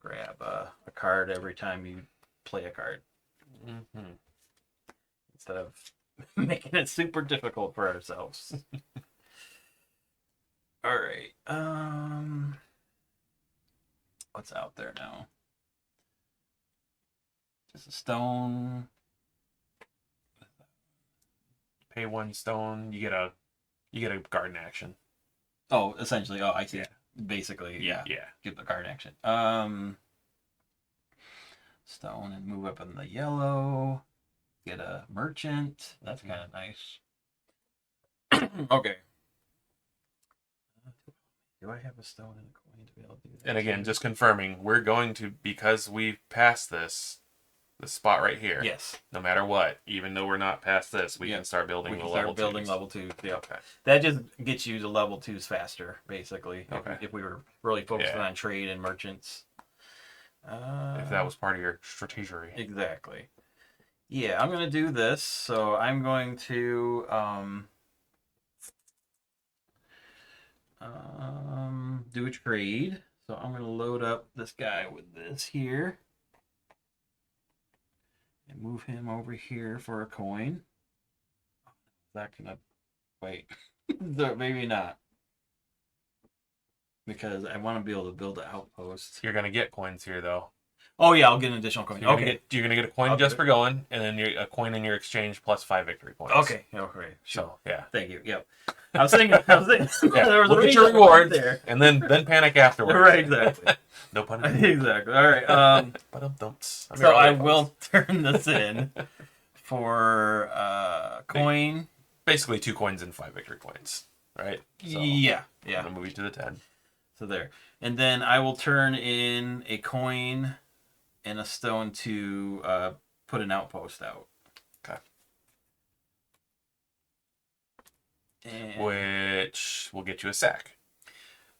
grab a card every time you play a card. Mm-hmm. Instead of making it super difficult for ourselves. All right. What's out there now? Just a stone. Pay 1 stone. You get a garden action. Oh, essentially. Oh, I see. Yeah. Basically, yeah. Yeah. Get the card action. Stone and move up in the yellow. Get a merchant. That's kind of nice. Okay. Do I have a stone and a coin to be able to do that? And again, just confirming, we're going to, because we've passed this spot right here. Yes. No matter what, even though we're not past this, we can start building the level 2s. Building level 2. Yeah. Okay. That just gets you to level 2s faster, basically. Okay. If we were really focusing on trade and merchants. If that was part of your strategy. Exactly. Yeah, I'm going to do this. So I'm going to do a trade. So I'm going to load up this guy with this here. And move him over here for a coin. Is that going to... Wait. Maybe not. Because I want to be able to build an outpost. You're going to get coins here, though. Oh, yeah, I'll get an additional coin. So you're going to get a coin just for going, and then a coin in your exchange plus 5 victory points. Okay. So, yeah. Thank you. Yep. I was thinking there was we'll get your reward there. And then panic afterwards. Right, exactly. No pun intended. Exactly. All right. So I will turn this in for coin. Basically 2 coins and 5 victory points, right? So, yeah. I'm going to move you to the 10. So there. And then I will turn in a coin and a stone to put an outpost out. Okay. And which will get you a sack.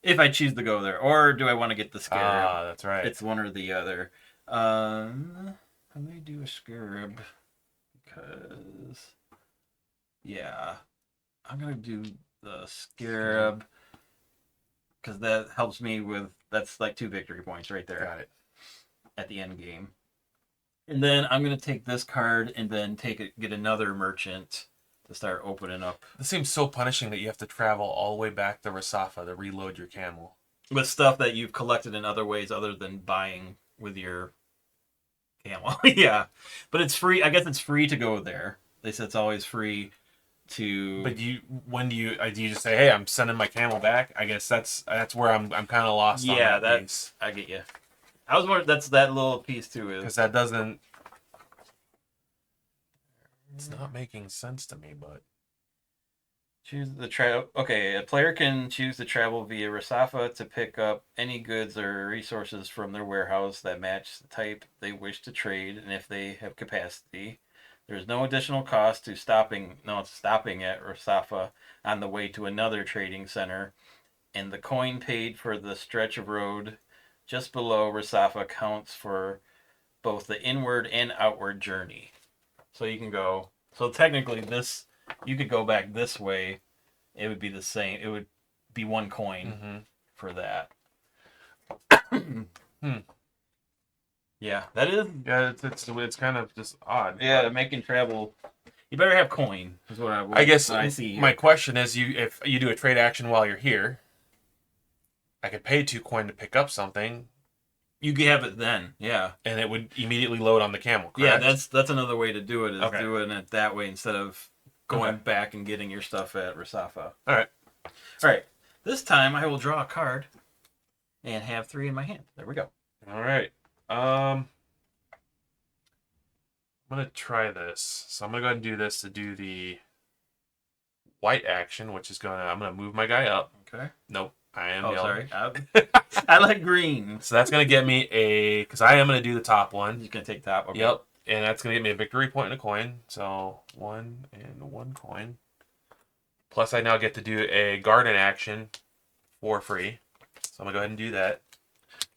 If I choose to go there. Or do I want to get the scarab? Ah, that's right. It's one or the other. I may do a scarab because... Yeah. I'm going to do the Scarab, because that helps me with, that's like 2 victory points right there. Got it. At the end game. And then I'm going to take this card and then get another merchant to start opening up. This seems so punishing that you have to travel all the way back to Resafa to reload your camel. With stuff that you've collected in other ways other than buying with your camel. Yeah. But it's free. I guess it's free to go there. They said it's always free to... But when do you just say, hey, I'm sending my camel back? I guess that's where I'm kind of lost on that piece. I get you. I was wondering, that's that little piece too. Because that doesn't... It's not making sense to me, but... Choose the travel. Okay, a player can choose to travel via Resafa to pick up any goods or resources from their warehouse that match the type they wish to trade, and if they have capacity. There's no additional cost to stopping at Resafa on the way to another trading center, and the coin paid for the stretch of road just below Resafa counts for both the inward and outward journey. So you can go. So technically, this you could go back this way. It would be the same. It would be 1 coin for that. Yeah, that is. Yeah, it's kind of just odd. Yeah, making travel. You better have coin. Is what I guess I see. My question is, if you do a trade action while you're here, I could pay 2 coin to pick up something. You could have it then, yeah, and it would immediately load on the camel. Correct? Yeah, that's another way to do it. Is doing it that way instead of going back and getting your stuff at Resafa. All right. This time I will draw a card and have 3 in my hand. There we go. All right. I'm gonna try this. So I'm gonna go ahead and do this to do the white action, which is I'm gonna move my guy up. Okay. Nope. I am yellow. Sorry. I like green. So that's gonna get me because I am gonna do the top one. You're gonna take top. Okay. Yep. And that's gonna get me a victory point and a coin. So 1 and 1 coin. Plus I now get to do a garden action for free. So I'm gonna go ahead and do that.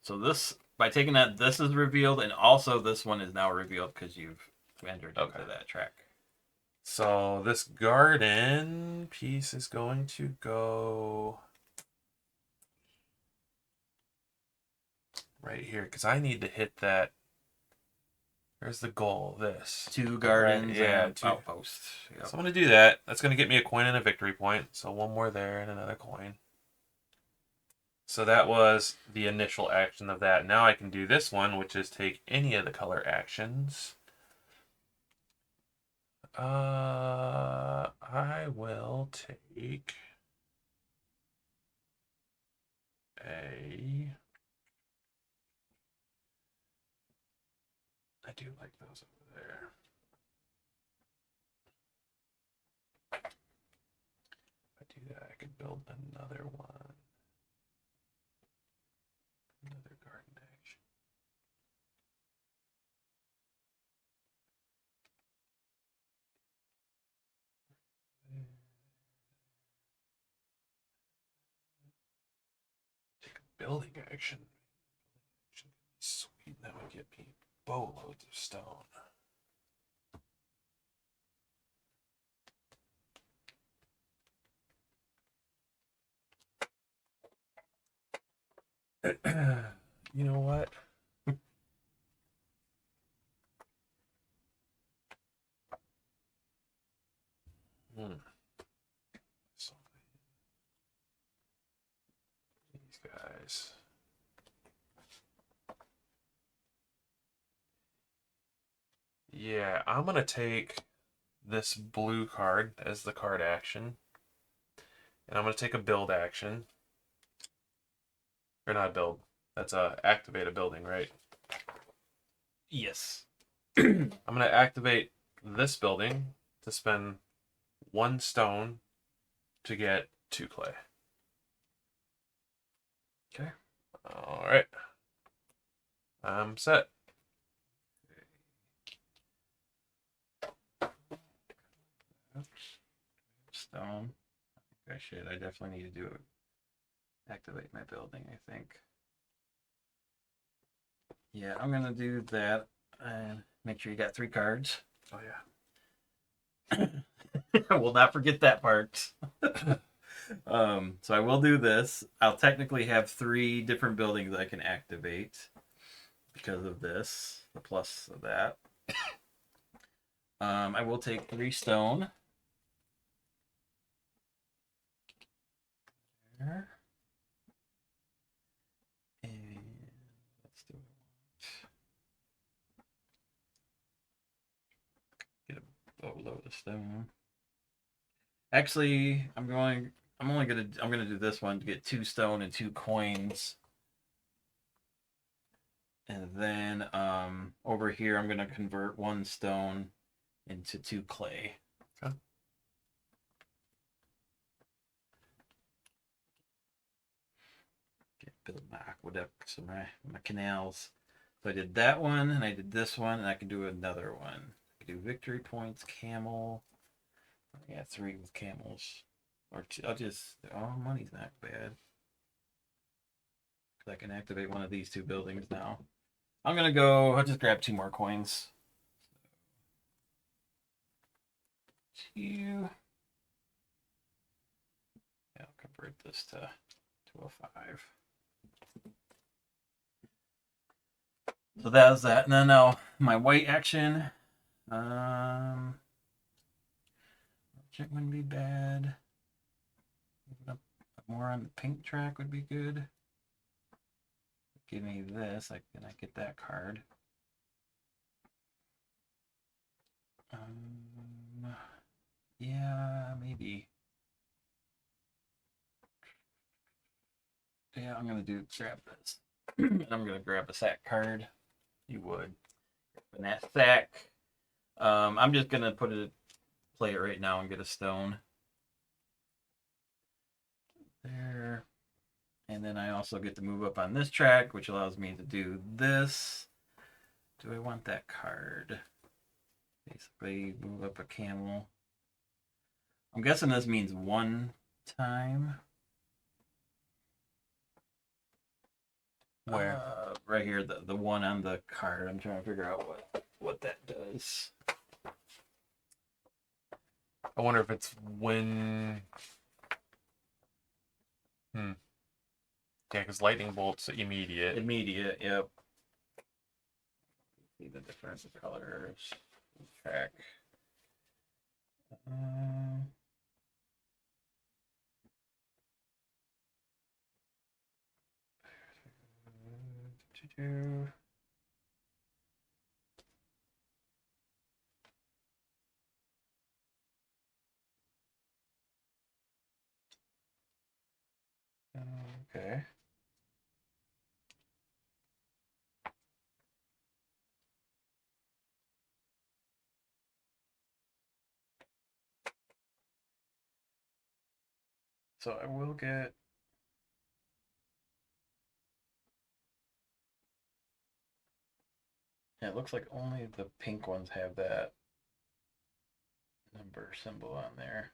So this, by taking that, this is revealed, and also this one is now revealed because you've entered into that track. So this garden piece is going to go right here because I need to hit that. There's the goal. This 2 gardens, and 2 outposts. Yep. So I'm gonna do that. That's gonna get me a coin and a victory point. So 1 more there and another coin. So that was the initial action of that. Now I can do this one, which is take any of the color actions. I will take I do like those over there. If I do that, I could build another one. Another garden action. Take a building action. Sweet, that would get me boatloads of stone. You know what? These guys. Yeah, I'm going to take this blue card as the card action. And I'm going to take a build action. Or not build. That's activate a building, right? Yes. I'm going to activate this building to spend 1 stone to get 2 clay. Okay. All right. I'm set. Stone. I definitely need to do it. Activate my building, I think. Yeah, I'm gonna do that and make sure you got 3 cards. Oh yeah. I will not forget that part. So I will do this. I'll technically have 3 different buildings I can activate because of this, the plus of that. I will take 3 stone. There. And let's do it. Get a boatload of stone. Actually, I'm gonna do this one to get 2 stone and 2 coins. And then over here I'm gonna convert 1 stone into 2 clay. Okay. Build my aqueducts and my canals. So I did that one and I did this one and I can do another one. I can do victory points, camel. Yeah, 3 with camels. Or I'll just money's not bad. I can activate one of these 2 buildings now. I'll just grab 2 more coins. 2. Yeah, I'll convert this to a 5. So that was that. And then now my white action. Check wouldn't be bad. Up more on the pink track would be good. Give me this. Can I get that card? Yeah, maybe. Yeah, I'm gonna grab this. And I'm gonna grab a sack card. You would. And that sack. I'm just gonna play it right now and get a stone. There. And then I also get to move up on this track, which allows me to do this. Do I want that card? Basically, move up a camel. I'm guessing this means 1 time. Where? Right here, the 1 on the card. I'm trying to figure out what that does. I wonder if it's when. Yeah, because lightning bolt's immediate. Immediate, yep. See the different colors. Track. Okay. So I will get. Yeah, it looks like only the pink ones have that number symbol on there.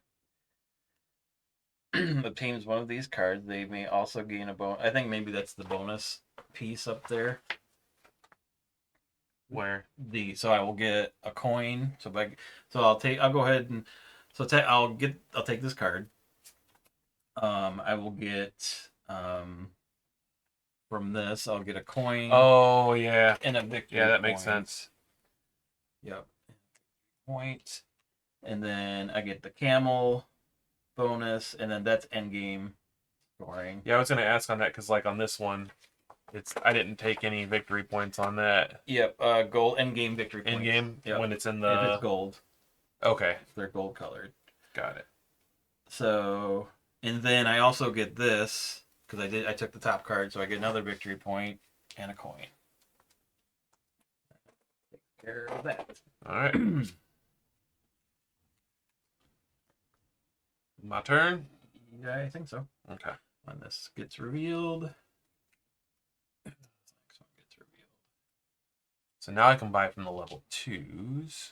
Obtains one of these cards, they may also gain a bonus. I think maybe that's the bonus piece up there. Where? So I will get a coin. I'll go ahead and I'll take this card. I will get from this I'll get a coin. Oh yeah. And a victory. Yeah, that makes sense. Yep. Point. And then I get the camel bonus, and then that's end game scoring. Yeah, I was gonna ask on that because like on this one, I didn't take any victory points on that. Yep, gold end game victory points. End game when it's in the. If it's gold. Okay. They're gold colored. Got it. So, and then I also get this because I took the top card, so I get another victory point and a coin. Take care of that. All right. My turn? Yeah, I think so. Okay. When this gets revealed. So now I can buy from the level 2s.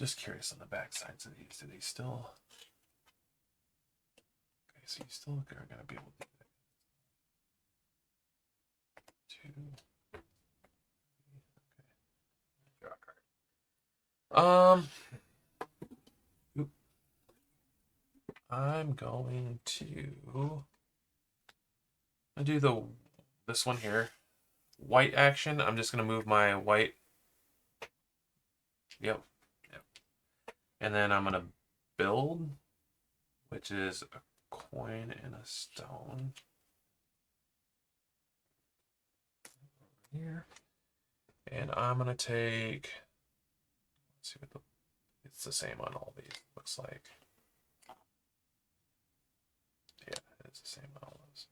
Just curious on the back sides of these. Do they still... Okay, so you still are going to be able to do that. 2. Okay. Draw a card. I'm going to do this one here. White action. I'm just gonna move my white. Yep. And then I'm gonna build, which is a coin and a stone. Here. And I'm gonna take. Let's see what it's the same on all these. Looks like. Yeah, it's the same on all those.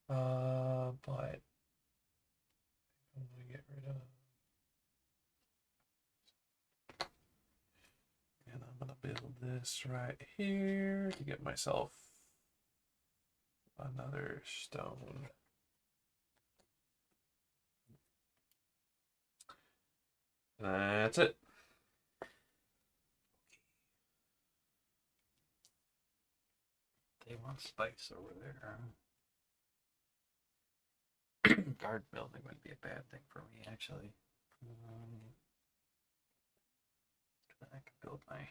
But I'm gonna get rid of. And I'm gonna build this right here to get myself another stone. That's it. They want spice over there. Guard building wouldn't be a bad thing for me, actually. I could build my.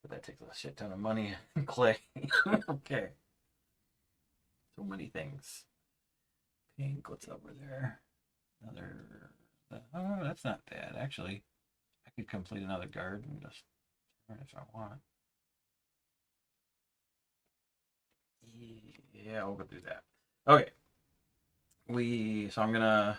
But that takes a shit ton of money and clay. Okay. So many things. Pink, what's over there? Another. Oh, that's not bad, actually. I could complete another guard and just turn if I want. Yeah, we'll go do that. Okay. So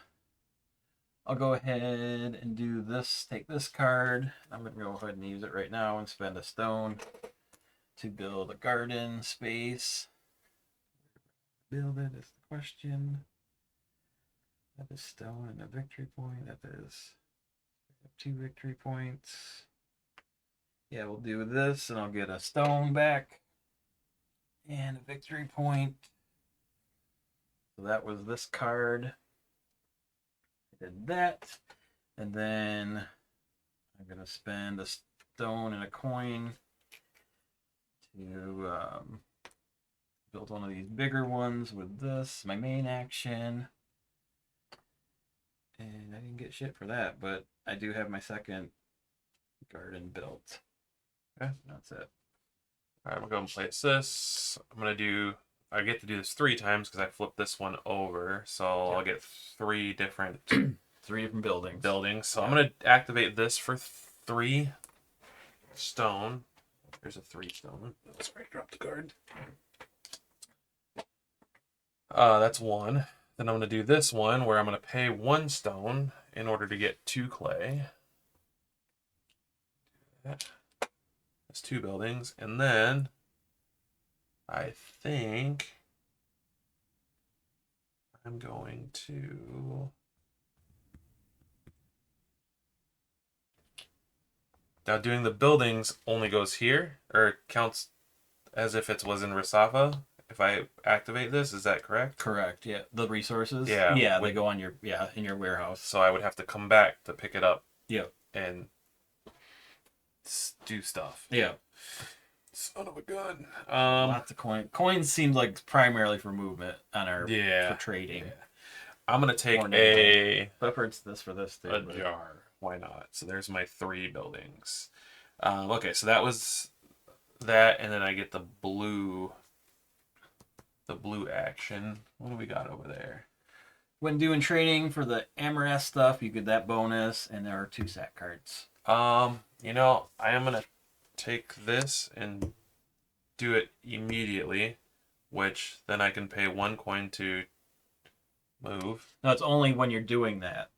I'll go ahead and do this, take this card. I'm gonna go ahead and use it right now and spend a stone to build a garden space. Build it is the question. That is stone and a victory point. That is 2 victory points. Yeah, we'll do this and I'll get a stone back and a victory point. So that was this card. I did that. And then I'm going to spend a stone and a coin to build one of these bigger ones with this, my main action. And I didn't get shit for that, but I do have my second garden built. Okay. That's it. All right, I'm gonna go and place this. I get to do this 3 times because I flipped this one over, so I'll get 3 different 3 different buildings. So I'm gonna activate this for 3 stone. There's a 3 stone. Let's drop the card. That's 1. Then I'm gonna do this one where I'm gonna pay 1 stone in order to get 2 clay. That's 2 buildings, and then I think I'm going to. Now, doing the buildings only goes here, or counts as if it was in Resafa. If I activate this, is that correct? Correct. Yeah. The resources. Yeah. Yeah. They go on your in your warehouse. So I would have to come back to pick it up. Yep. And do stuff. Yeah. Son of a gun. Lots of coins. Coins seems like primarily for movement on our for trading. Yeah. I'm gonna take a Pepper's this for this thing. A jar. Why not? So there's my 3 buildings. Okay, so that was that, and then I get the blue action. What do we got over there? When doing trading for the Amaras stuff, you get that bonus, and there are 2 sack cards. I am gonna take this and do it immediately, which then I can pay 1 coin to move. No, it's only when you're doing that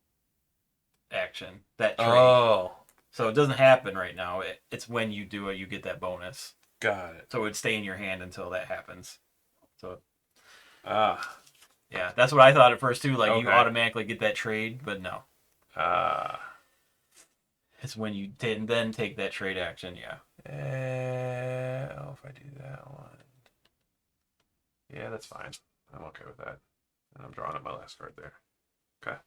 action, that trade. Oh. So it doesn't happen right now. It's when you do it, you get that bonus. Got it. So it would stay in your hand until that happens. So. Yeah, that's what I thought at first too. Like you automatically get that trade, but no. It's when you then take that trade action. Yeah. If I do that one. Yeah, that's fine. I'm okay with that. And I'm drawing up my last card there. Okay.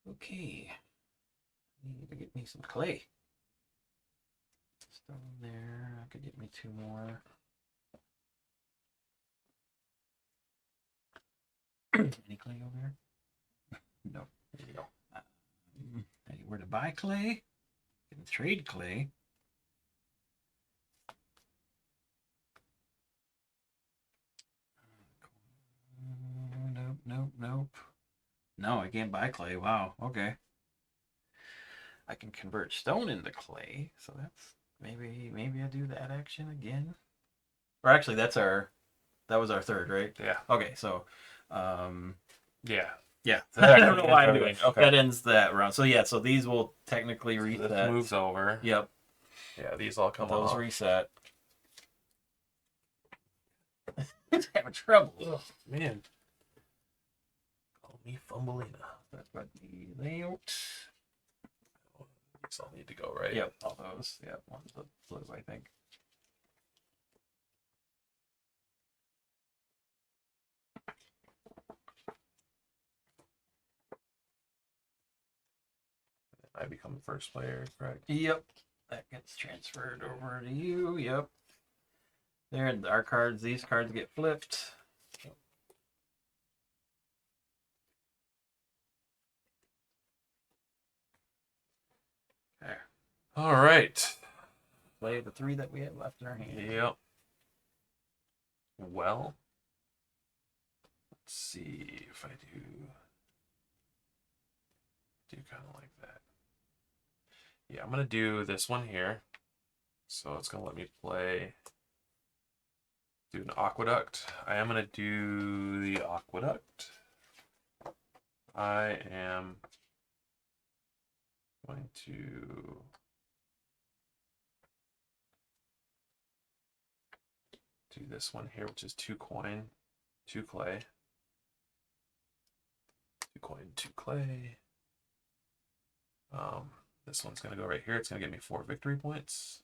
Okay. Need to get me some clay. Stone there. I could get me 2 more. Any clay over here? No. Anywhere to buy clay? Can trade clay. Nope, nope, nope. No, I can't buy clay. Wow. Okay. I can convert stone into clay, so that's maybe I do that action again. Or actually, that was our third, right? Yeah. Okay, so, um, Yeah. yeah. So that I don't know why I'm doing everything. Okay. that. Ends that round. So yeah, so these will technically So reset. this moves over. Yep. Yeah, these all come Those off. reset. Having trouble. Ugh, man. Call me Fumbleina. That's what the layout. These all need to go right. Yep, all those. Yep, one's the blue, I think. I become the first player, correct? Yep, that gets transferred over to you. Yep. There, our cards. These cards get flipped. There. All right. Play the 3 that we have left in our hand. Yep. Well, let's see if I do kind of like that. Yeah, I'm gonna do this one here. So it's gonna let me do an aqueduct. I am gonna do the aqueduct. I am going to do this one here, which is 2 coin, 2 clay. 2 coin, 2 clay. This one's gonna go right here. It's gonna get me 4 victory points.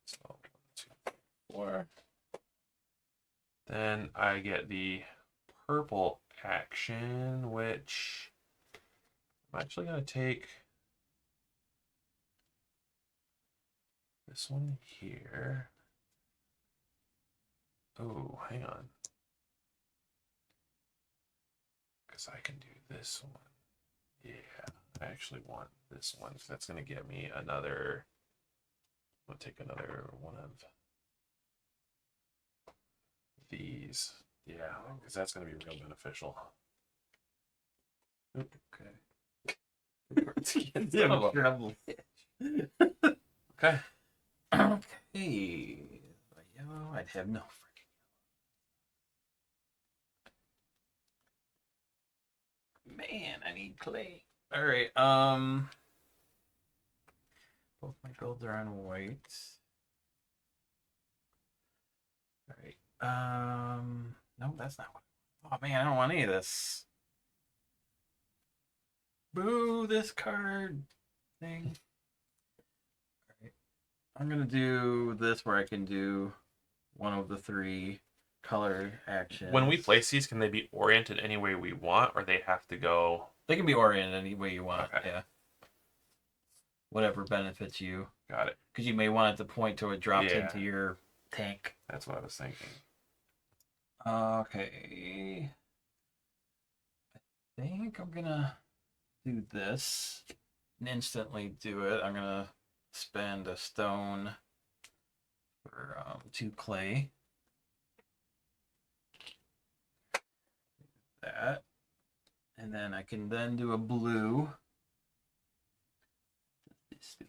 So 1, 2, 4. Then I get the purple action, which I'm actually gonna take this one here. Oh, hang on. Because I can do this one. Yeah, I actually want this one because that's going to get me another. I'm going to take another one of these. Yeah, because that's going to be real beneficial. Okay. Yeah, trouble. Okay. Okay. Yellow. I'd have no freaking. Man, I need clay. All right. Both my builds are on white. All right. No, that's not what. Oh man, I don't want any of this. Boo! This card thing. All right. I'm gonna do this where I can do one of the 3 color actions. When we place these, can they be oriented any way we want, or they have to go? They can be oriented any way you want. Okay. Yeah. Whatever benefits you. Got it. Because you may want it to point to it drops Yeah. into your tank. That's what I was thinking. Okay. I think I'm gonna do this and instantly do it. I'm gonna spend a stone for 2 clay. That. And then I can then do a blue. Let's do.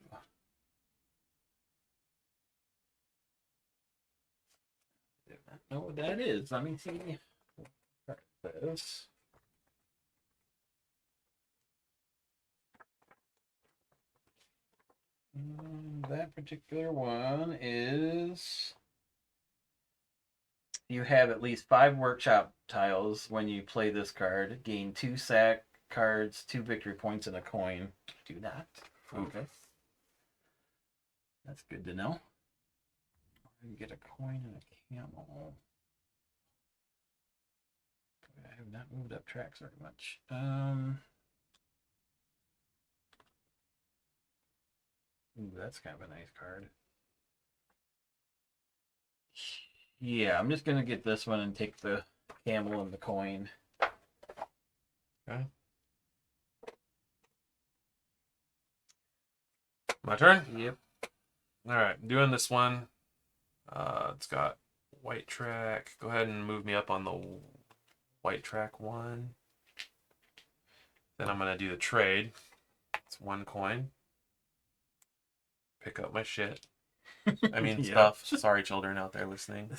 I don't know what that is. Let me see. This. That particular one is you have at least 5 workshop tiles when you play this card. Gain 2 sack cards, 2 victory points, and a coin. Do not. Okay. That's good to know. You get a coin and a camel. I have not moved up tracks very much. Ooh, that's kind of a nice card. Yeah, I'm just gonna get this one and take the camel and the coin. Okay. My turn? Yep. Alright, doing this one. It's got white track. Go ahead and move me up on the white track one. Then I'm going to do the trade. It's 1 coin. Pick up my shit. I mean, stuff. Sorry, children out there listening.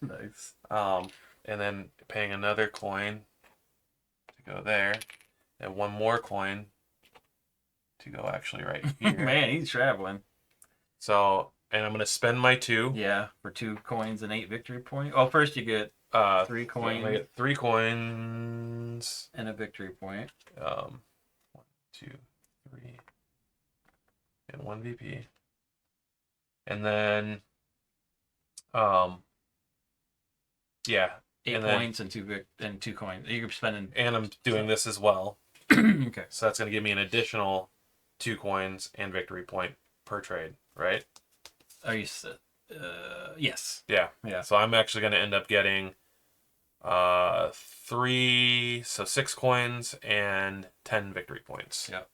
Nice. And then paying another coin to go there. And 1 more coin to go actually right here. Man, he's traveling. So, and I'm going to spend my 2. Yeah, for 2 coins and 8 victory points. Oh, first you get 3 coins. I get 3 coins. And a victory point. 1, 2, 3. And 1 VP. And then, yeah. 8 and points and 2 coins. You're spending. And I'm doing this as well. Okay. So that's going to give me an additional 2 coins and victory point per trade, right? Are you? Yes. Yeah. Yeah. So I'm actually going to end up getting 3, so 6 coins and 10 victory points. Yep.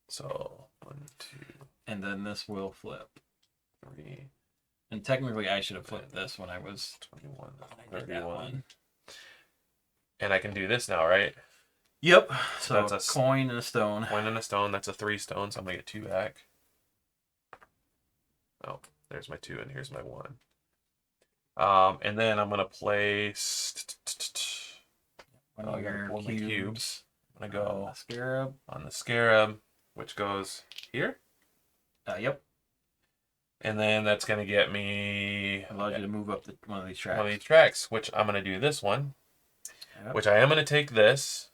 So 1, 2, And then this will flip. 3. And technically, I should have flipped this when I was 21, I did that 31. one. And I can do this now, right? Yep. So that's that's a a coin and a stone. Coin and a stone. That's a 3 stone, so I'm going to get 2 back. Oh, there's my 2, and here's my 1. And then I'm going to place One of your one of my cubes. I'm going to go scarab. on the scarab, which goes here. Yep. And then that's going to get me Allows you to move up one of these tracks. one of these tracks, which I'm going to do this one, Yep. which I am going to take this.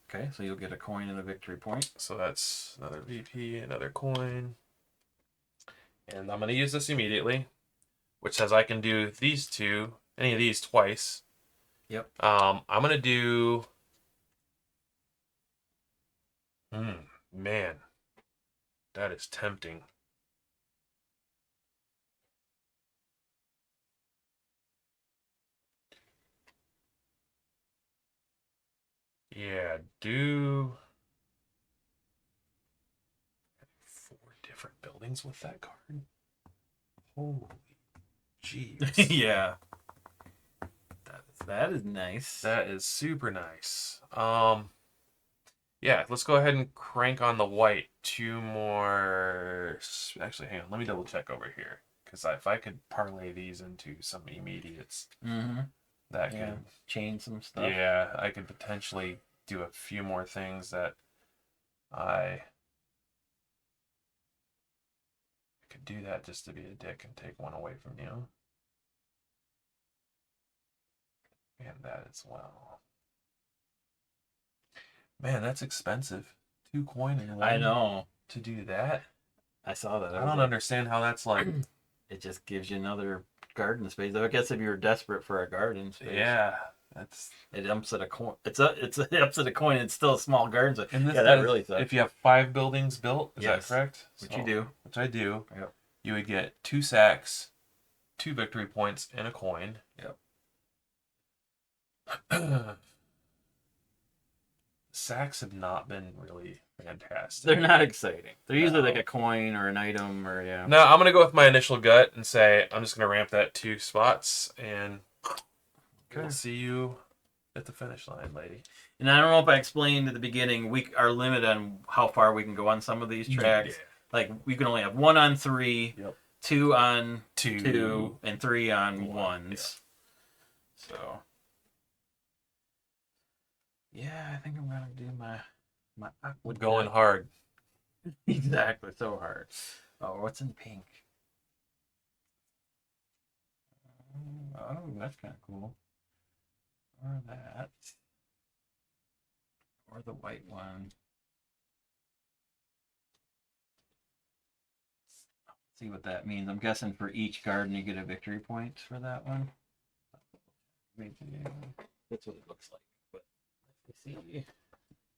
Okay, so you'll get a coin and a victory point. So that's another VP, another coin. And I'm going to use this immediately, which says I can do these 2, any of these twice. Yep. I'm going to do... man, that is tempting. Yeah, do 4 different buildings with that card. Holy jeez. Yeah. That is nice. That is super nice. Yeah, let's go ahead and crank on the white. 2 more. Actually, hang on. Let me double check over here. Because if I could parlay these into some immediates, that could change some stuff. Yeah, I could potentially do a few more things that I could do that just to be a dick and take 1 away from you. And that as well. Man, that's expensive. 2 coin and 1. I know. To do that. I saw that. I don't understand how that's like. It just gives you another garden space. I guess if you're desperate for a garden space. Yeah, that's. It ups at a coin. It ups at a coin. It's still a small garden. So And this that really sucks. If you have 5 buildings built, is that correct? Which you do. Which I do. Yep. You would get 2 sacks, 2 victory points, and a coin. Yep. Sacks have not been really fantastic. They're not exciting. They're usually like a coin or an item or No, I'm gonna go with my initial gut and say I'm just gonna ramp that 2 spots and we'll see you at the finish line, lady. And I don't know if I explained at the beginning, we are limited on how far we can go on some of these tracks. Yeah. Like we can only have 1 on 3, 2 on 2, and 3 on 1s. Yeah. So yeah, I think I'm gonna do my We're going hard. Exactly, so hard. Oh, what's in pink? Oh, that's kind of cool. Or that. Or the white one. Let's see what that means. I'm guessing for each garden you get a victory point for that one. Maybe that's what it looks like. But let's see.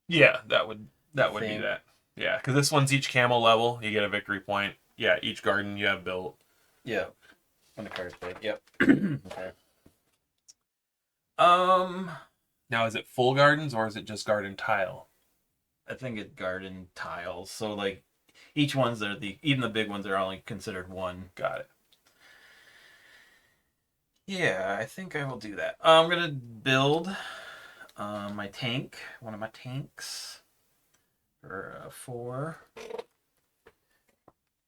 Yeah, that would be that. Yeah, because this one's each camel level. You get a victory point. Yeah, each garden you have built. Yeah. On the card plate. Yep. Okay. Now is it full gardens or is it just garden tile? I think it's garden tiles. So like each one's even the big ones are only considered one. Got it. Yeah, I think I will do that. I'm gonna build my tank, one of my tanks, for 4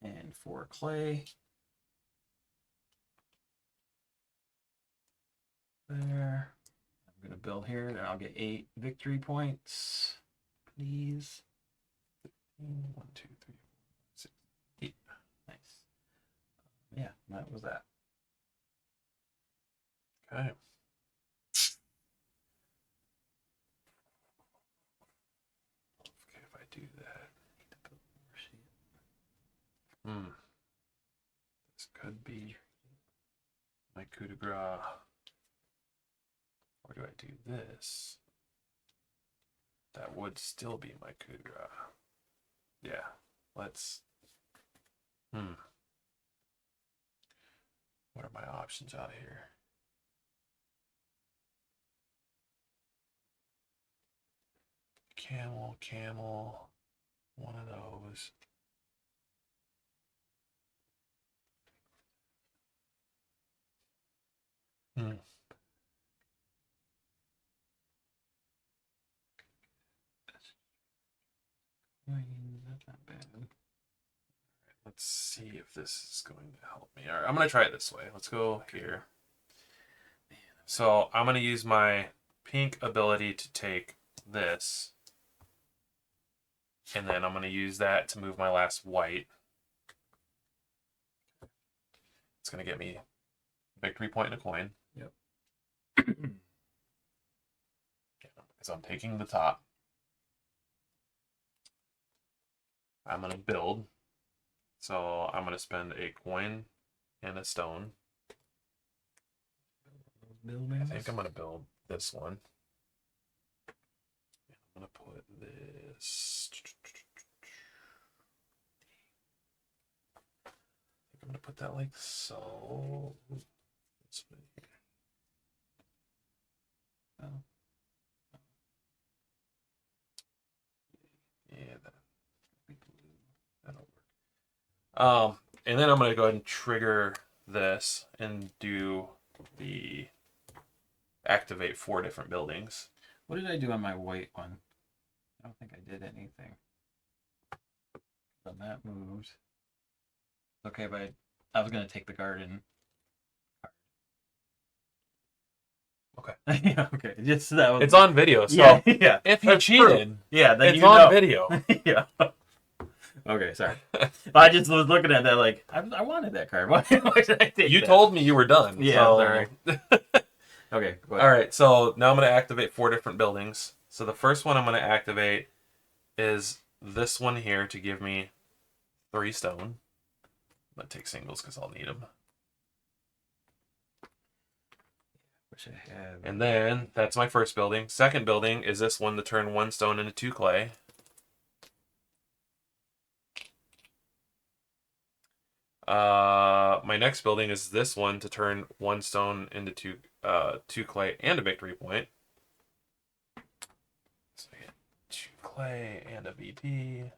and 4 clay. There. I'm gonna build here, and I'll get 8 victory points, please. 1, 2, 3, 4, 6, 8. Nice. Yeah, that was that. Okay. Okay, if I do that. This could be my coup de grace. Or do I do this? That would still be my coup de grace. Yeah, let's... What are my options out here? Camel, one of those. That's not bad. Let's see if this is going to help me. All right, I'm going to try it this way. Let's go here. So I'm going to use my pink ability to take this. And then I'm going to use that to move my last white. It's going to get me a victory point and a coin. Yep. Because I'm taking the top. I'm going to build. So I'm going to spend a coin and a stone. I think I'm going to build this one. I'm going to put this. I'm going to put that like so. Oh. Yeah, that'll work. And then I'm going to go ahead and trigger this and do the activate 4 different buildings. What did I do on my white one? I don't think I did anything. Then that moved. Okay, but I was gonna take the garden Okay. card. Yeah, okay. Just that was. It's on video, so Yeah, yeah. if you That's cheated, true. Yeah, then it's you on know. video. Yeah. Okay, sorry. I just was looking at that like I wanted that card. Why did I take You that? told me you were done. Yeah, so... sorry. Okay. Go ahead. All right, so now I'm going to activate 4 different buildings. So the first one I'm going to activate is this one here to give me 3 stone. I'm going to take singles because I'll need them. Wish I had. And then that's my first building. Second building is this one to turn 1 stone into 2 clay. My next building is this one to turn 1 stone into 2 clay and a victory point. So I get 2 clay and a VP.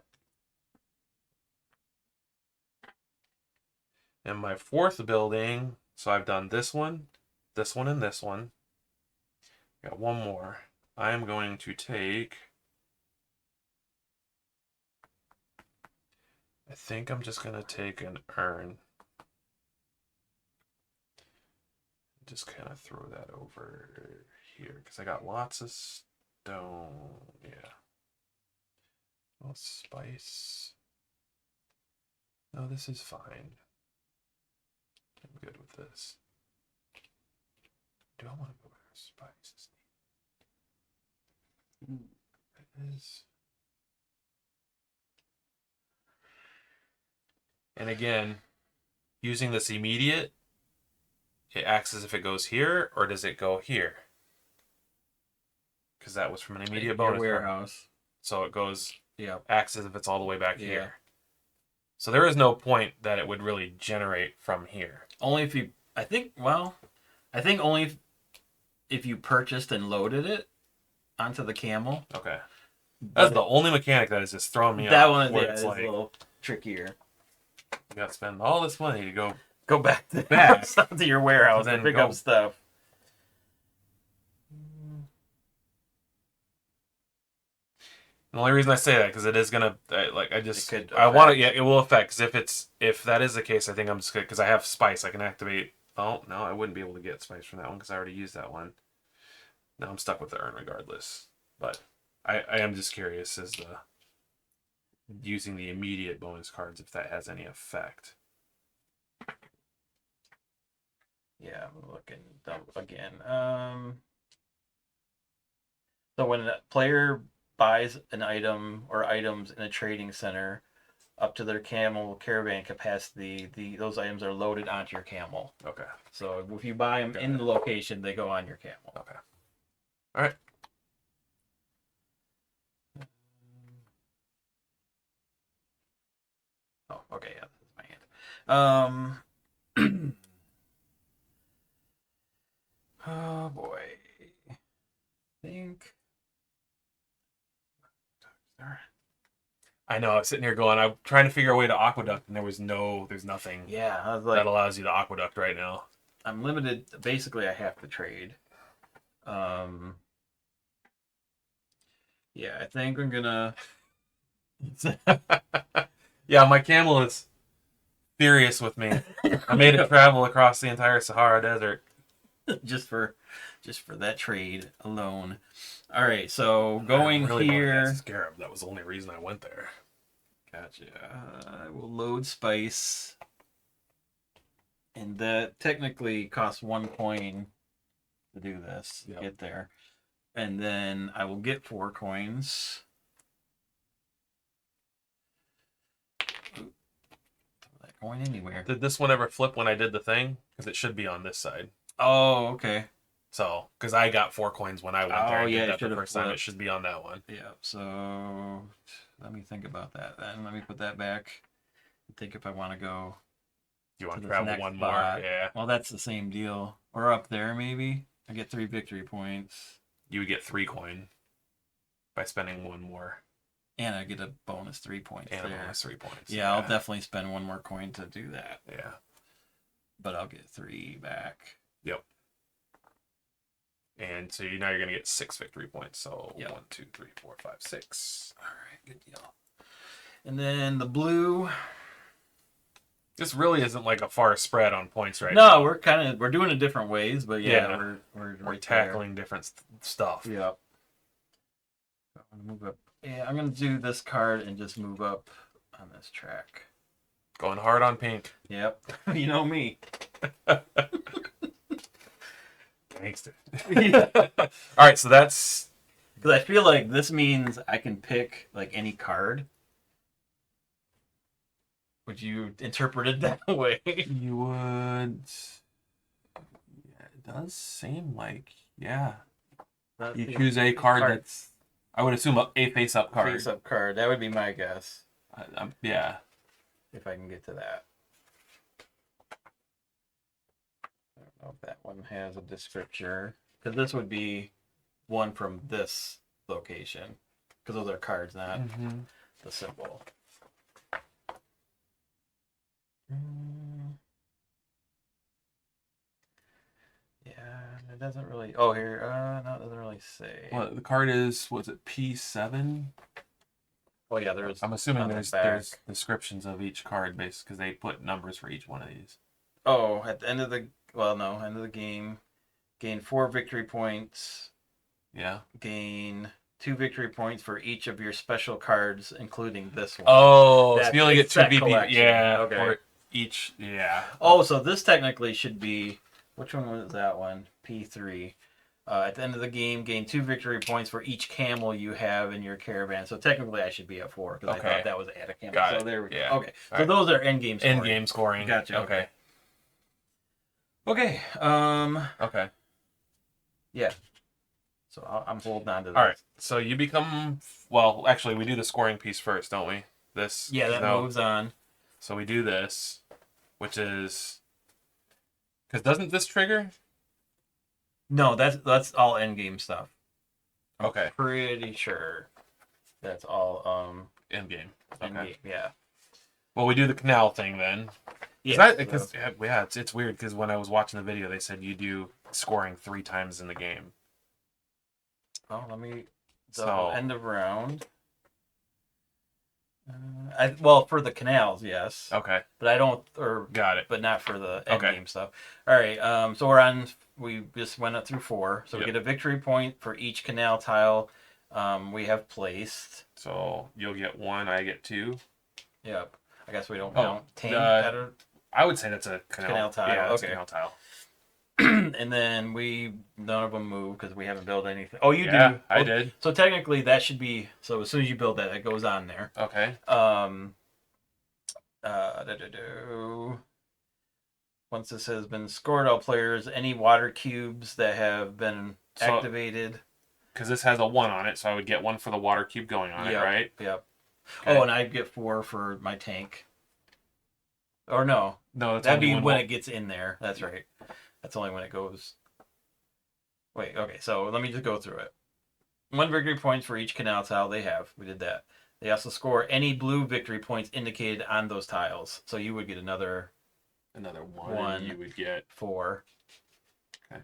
And my fourth building, so I've done this one, and this one. Got one more. I am going to take... I think I'm just going to take an urn. Just kind of throw that over here because I got lots of stone. Yeah. Well, spice. No, this is fine. I'm good with this. Do I want to go where spice is needed? It is. And again, using this immediate, it acts as if it goes here, or does it go here? Because that was from an immediate bonus warehouse. So it goes, Yeah. acts as if it's all the way back here. So there is no point that it would really generate from here. Only if you, I think only if you purchased and loaded it onto the camel. Okay. That's the only mechanic that is just throwing me that off. one, Where yeah, it's is like, a little. trickier. You got to spend all this money to go. Go back to Back. to your warehouse And and then pick go. up stuff. The only reason I say that because it is gonna like I just It could I want to affect. it will affect because if that is the case I think I'm just good because I have spice I can activate. Oh no, I wouldn't be able to get spice from that one because I already used that one. Now I'm stuck with the urn regardless. But I am just curious as the using the immediate bonus cards if that has any effect. Yeah, I'm looking again. So when a player buys an item or items in a trading center up to their camel caravan capacity, those items are loaded onto your camel. Okay. So if you buy them in the location, they go on your camel. Okay. All right. Oh, okay, yeah, this is my hand. Oh boy. I think. I know. I was sitting here going. I'm trying to figure a way to aqueduct, and there's nothing Yeah, I was that like, allows you to aqueduct right now. I'm limited. Basically, I have to trade. Yeah, I think I'm gonna. Yeah, my camel is furious with me. I made it travel across the entire Sahara Desert. just for that trade alone. All right, so going I really wanted here. that scarab. That was the only reason I went there. Gotcha. I will load spice, and that technically costs 1 coin to do this. Yep. Get there, and then I will get 4 coins. Throw that coin anywhere. Did this one ever flip when I did the thing? Because it should be on this side. Oh, okay. So, because I got 4 coins when I went there. Oh, and yeah, did it that the should've first time. It flipped. should be on that one. Yeah. So let me think about that. Then let me put that back. Think if I want to go. Do you want to to this travel next one spot. more? Yeah. Well, that's the same deal. Or up there, maybe. I get 3 victory points. You would get 3 coin by spending 1 more. And I get a bonus 3 points And there. a bonus 3 points. Yeah, I'll definitely spend 1 more coin to do that. Yeah. But I'll get 3 back. Yep. And so now you're going to get 6 victory points. So Yep. 1, 2, 3, 4, 5, 6. All right, good deal. And then the blue. This really isn't like a far spread on points right now. No, we're doing it different ways, but yeah. We're right tackling different stuff. there. Yep. I'm gonna move up. Yeah, I'm gonna do this card and just move up on this track. Going hard on pink. Yep. You know me. Thanks, dude. All right, so that's Because I feel like this means I can pick like any card. Would you interpret it that way? you would. Yeah, it does seem like you choose a card that's. I would assume a face-up card. Face-up card. That would be my guess. Yeah. If I can get to that. I don't know if that one has a descriptor. Because this would be one from this location. Because those are cards, not the symbol. Yeah, it doesn't really. Oh, here. No, it doesn't really say. Well, the card is, was it P7? Oh, yeah, there's. I'm assuming on the there's back. descriptions of each card based because they put numbers for each one of these. Oh, at the end of the. Well, no, end of the game. Gain 4 victory points. Yeah. Gain 2 victory points for each of your special cards, including this one. Oh, That- so you only get it's 2 that VP. collection. Yeah. Okay. For each. Yeah. Oh, so this technically should be. Which one was that one? P3. At the end of the game, gain 2 victory points for each camel you have in your caravan. So technically, I should be at 4 because I thought that was add a camel. Got so it. there we go. Yeah. Okay, so All right. those are end game scoring. End game scoring. Gotcha. Okay. Okay. Okay. Yeah. So I'm holding on to this. All right. So you become. Well, actually, we do the scoring piece first, don't we? This. Yeah, that moves on. So we do this, which is. Because doesn't this trigger? No, that's all end game stuff. Okay. Pretty sure that's all End game. end Okay. game. Yeah. Well, we do the canal thing then. Yeah. Because yeah, it's weird because when I was watching the video, they said you do scoring 3 times in the game. Oh, let me double So end of round. Well, for the canals, yes, okay, but I don't, or got it. but not for the end Okay. game stuff. All right, so we're on. We just went up through 4, so we Yep. get a victory point for each canal tile we have placed. So you'll get 1, I get 2. Yep. I guess we don't Oh, count tank the at a I would say that's a canal. canal tile. Yeah, that's a Okay. canal tile. And then none of them move because we haven't built anything. Oh, you Yeah, do. I Oh, did. so technically that should be. So as soon as you build that, it goes on there. Okay. Once this has been scored, all players, any water cubes that have been So activated. because this has a 1 on it, so I would get 1 for the water cube going on it, right? Yep. Okay. Oh, and I'd get 4 for my tank. Or no, No, that's that'd only be one. when it gets in there. That's right. That's only when it goes. Wait, okay, so let me just go through it. 1 victory points for each canal tile they have. We did that. They also score any blue victory points indicated on those tiles. So you would get another 1, and you would get 4. Okay.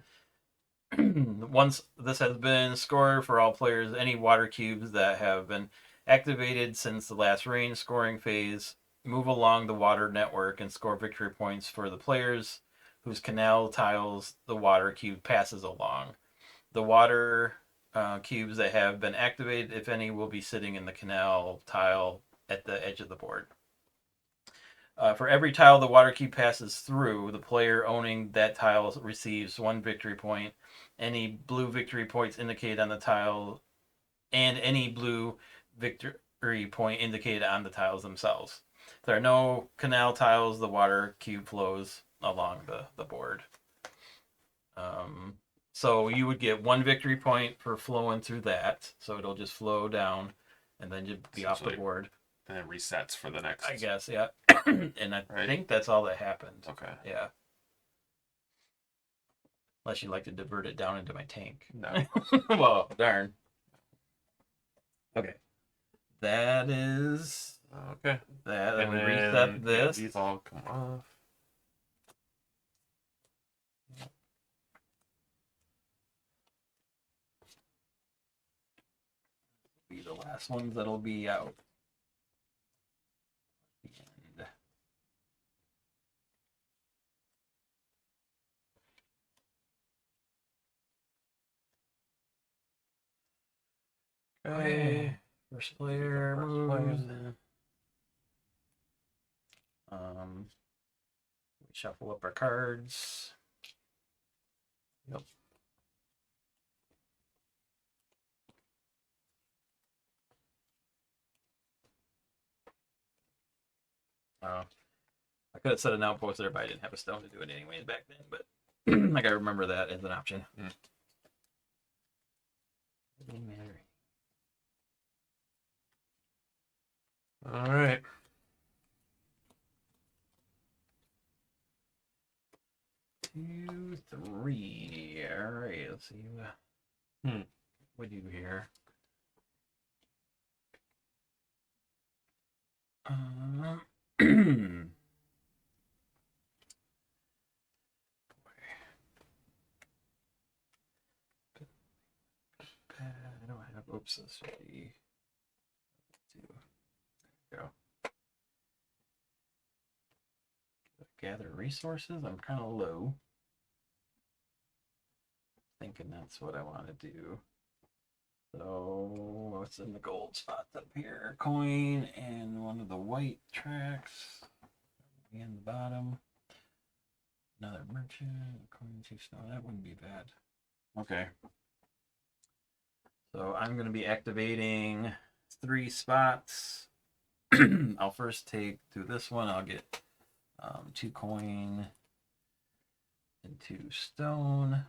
Once this has been scored for all players, any water cubes that have been activated since the last rain scoring phase move along the water network and score victory points for the players whose canal tiles the water cube passes along. The water cubes that have been activated, if any, will be sitting in the canal tile at the edge of the board. For every tile the water cube passes through, the player owning that tile receives 1 victory point. Any blue victory points indicated on the tile, and any blue victory point indicated on the tiles themselves. If there are no canal tiles, the water cube flows along the board. So you would get 1 victory point for flowing through that. So it'll just flow down and then you'd be off the board. And it resets for the next. I guess, yeah. And I think that's all that happened. Okay. Yeah. Unless you like to divert it down into my tank. No. Well, darn. Okay. That is Okay. that. Then And we then reset this. these all come off. Be the last ones that'll be out. And okay. First player moves. We shuffle up our cards. Yep. I could have set an outpost there, but I didn't have a stone to do it anyways back then. But like I remember that as an option. Mm. It didn't matter. All right. 2, 3. All right. Let's see. What do you here? I don't have. Oops. This should be. There we go. Gather resources. I'm kind of low. Thinking that's what I want to do. So what's in the gold spots up here? Coin and one of the white tracks. In the bottom. Another merchant. Coin 2 stone. That wouldn't be bad. Okay. So I'm going to be activating 3 spots. I'll first do this one. I'll get 2 coin and 2 stone.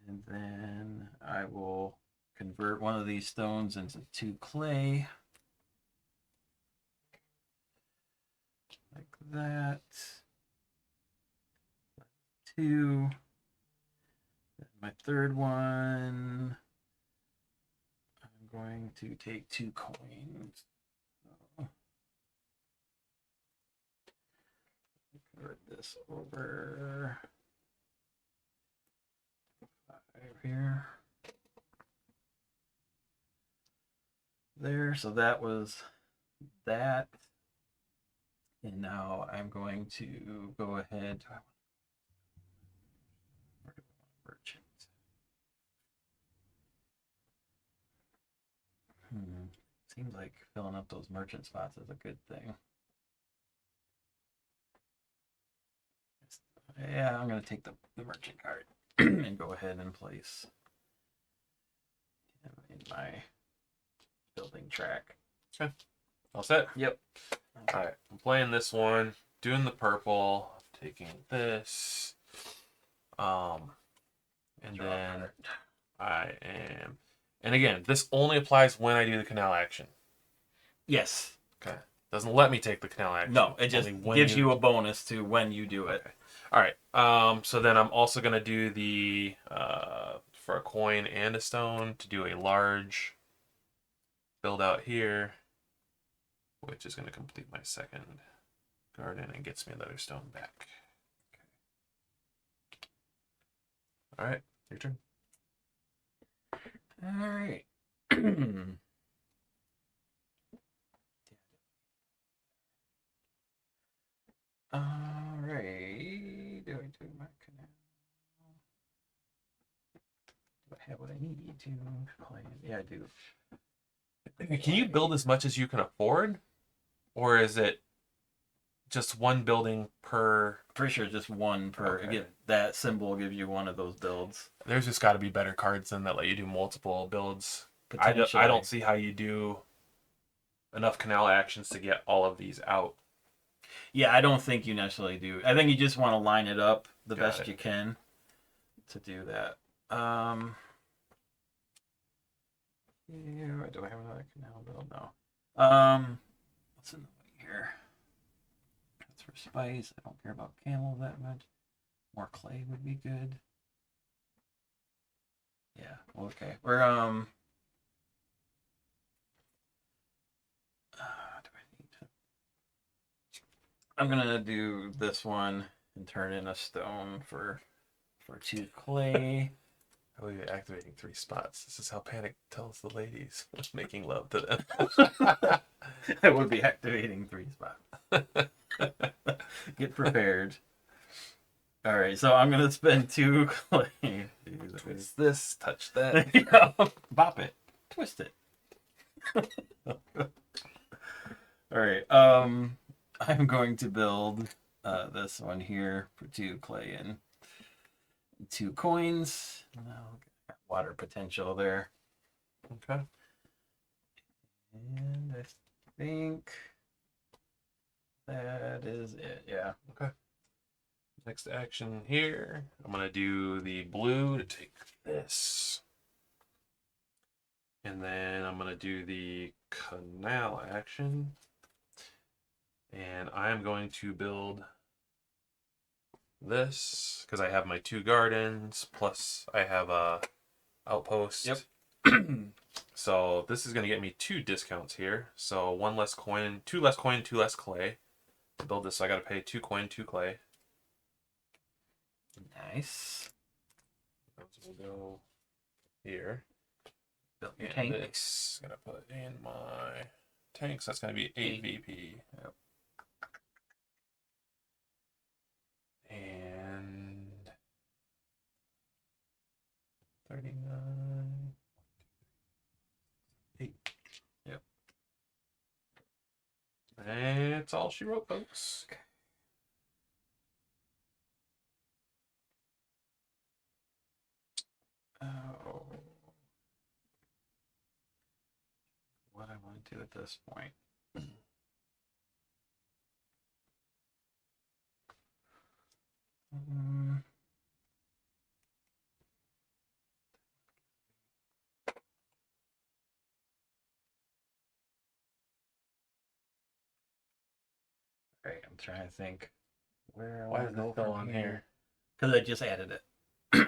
And then I will convert one of these stones into 2 clay. Like that. 2. My third one, I'm going to take 2 coins. Convert this over 5 here. There, so that was that. And now I'm going to go ahead. Where do I want merchant? Seems like filling up those merchant spots is a good thing. Yeah, I'm going to take the merchant card and go ahead and place him in my building track. Okay. All set? Yep. All right. I'm playing this one, doing the purple, taking this. And Draw then card. I am. And again, this only applies when I do the canal action. Yes. Okay. Doesn't let me take the canal action. No, it just Only when gives you a bonus to when you do it. Okay. All right. So then I'm also gonna do the for a coin and a stone to do a large build out here, which is gonna complete my second garden and gets me another stone back. Okay. All right. Your turn. All right. All right. Do I do my canal? Do I have what I need to play? Yeah, I do. Can you build as much as you can afford, or is it just one building per? Pretty sure just one per. Okay. That symbol gives you one of those builds. There's just got to be better cards than that let you do multiple builds. I Potentially. don't see how you do enough canal actions to get all of these out. Yeah, I don't think you necessarily do. I think you just want to line it up the Got best it. you can to do that. Yeah, do I have another canal build? No. What's in the way here? That's for spice. I don't care about camel that much. More clay would be good. Yeah. Okay. We're do I need to? I'm gonna do this one and turn in a stone for 2 clay. I will be activating 3 spots. This is how Panic tells the ladies making love to them. I would be activating 3 spots. Get prepared. All right, so I'm gonna spend 2 clay. Twist this, touch that. Yeah, bop it, twist it. All right, I'm going to build this one here for 2 clay and 2 coins. Now, water potential there. Okay. And I think that is it. Yeah. Okay. Next action here, I'm going to do the blue to take this. And then I'm going to do the canal action. And I am going to build this because I have my 2 gardens, plus I have a outpost. Yep. So this is going to get me 2 discounts here. So 1 less coin, 2 less coin, 2 less clay. To build this, so I got to pay 2 coin, 2 clay. Nice. Those will go here. Built your And tank. this gonna put in my tanks. That's gonna be 8 VP. Yep. And 39. 8. Yep. That's all she wrote, folks. Okay. Oh. What I want to do at this point. Right, I'm trying to think where I Why want is to go it still from on here? Because I just added it.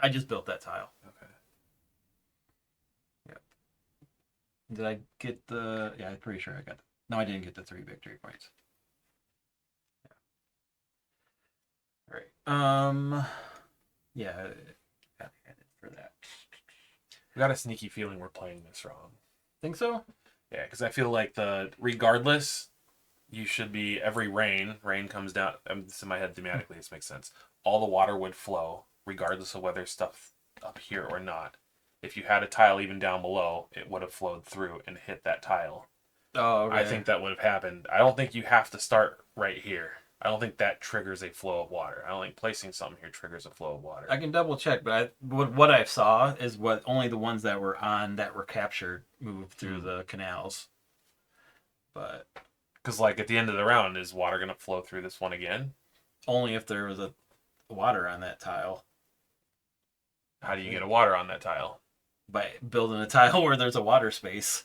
I just built that tile. Okay. Yep. Did I get the? Yeah, I'm pretty sure I got. No, I didn't get the 3 victory points. Yeah. All right. Yeah, got it for that. I got a sneaky feeling we're playing this wrong. Think so? Yeah, because I feel like regardless, you should be every rain comes down. This in my head thematically, this makes sense. All the water would flow, regardless of whether stuff up here or not. If you had a tile even down below, it would have flowed through and hit that tile. Oh, okay. I think that would have happened. I don't think you have to start right here. I don't think that triggers a flow of water. I don't think placing something here triggers a flow of water. I can double check, but what I saw is what only the ones that were captured moved through the canals. But because like at the end of the round, is water gonna flow through this one again? Only if there was a water on that tile. How do you get a water on that tile? By building a tile where there's a water space.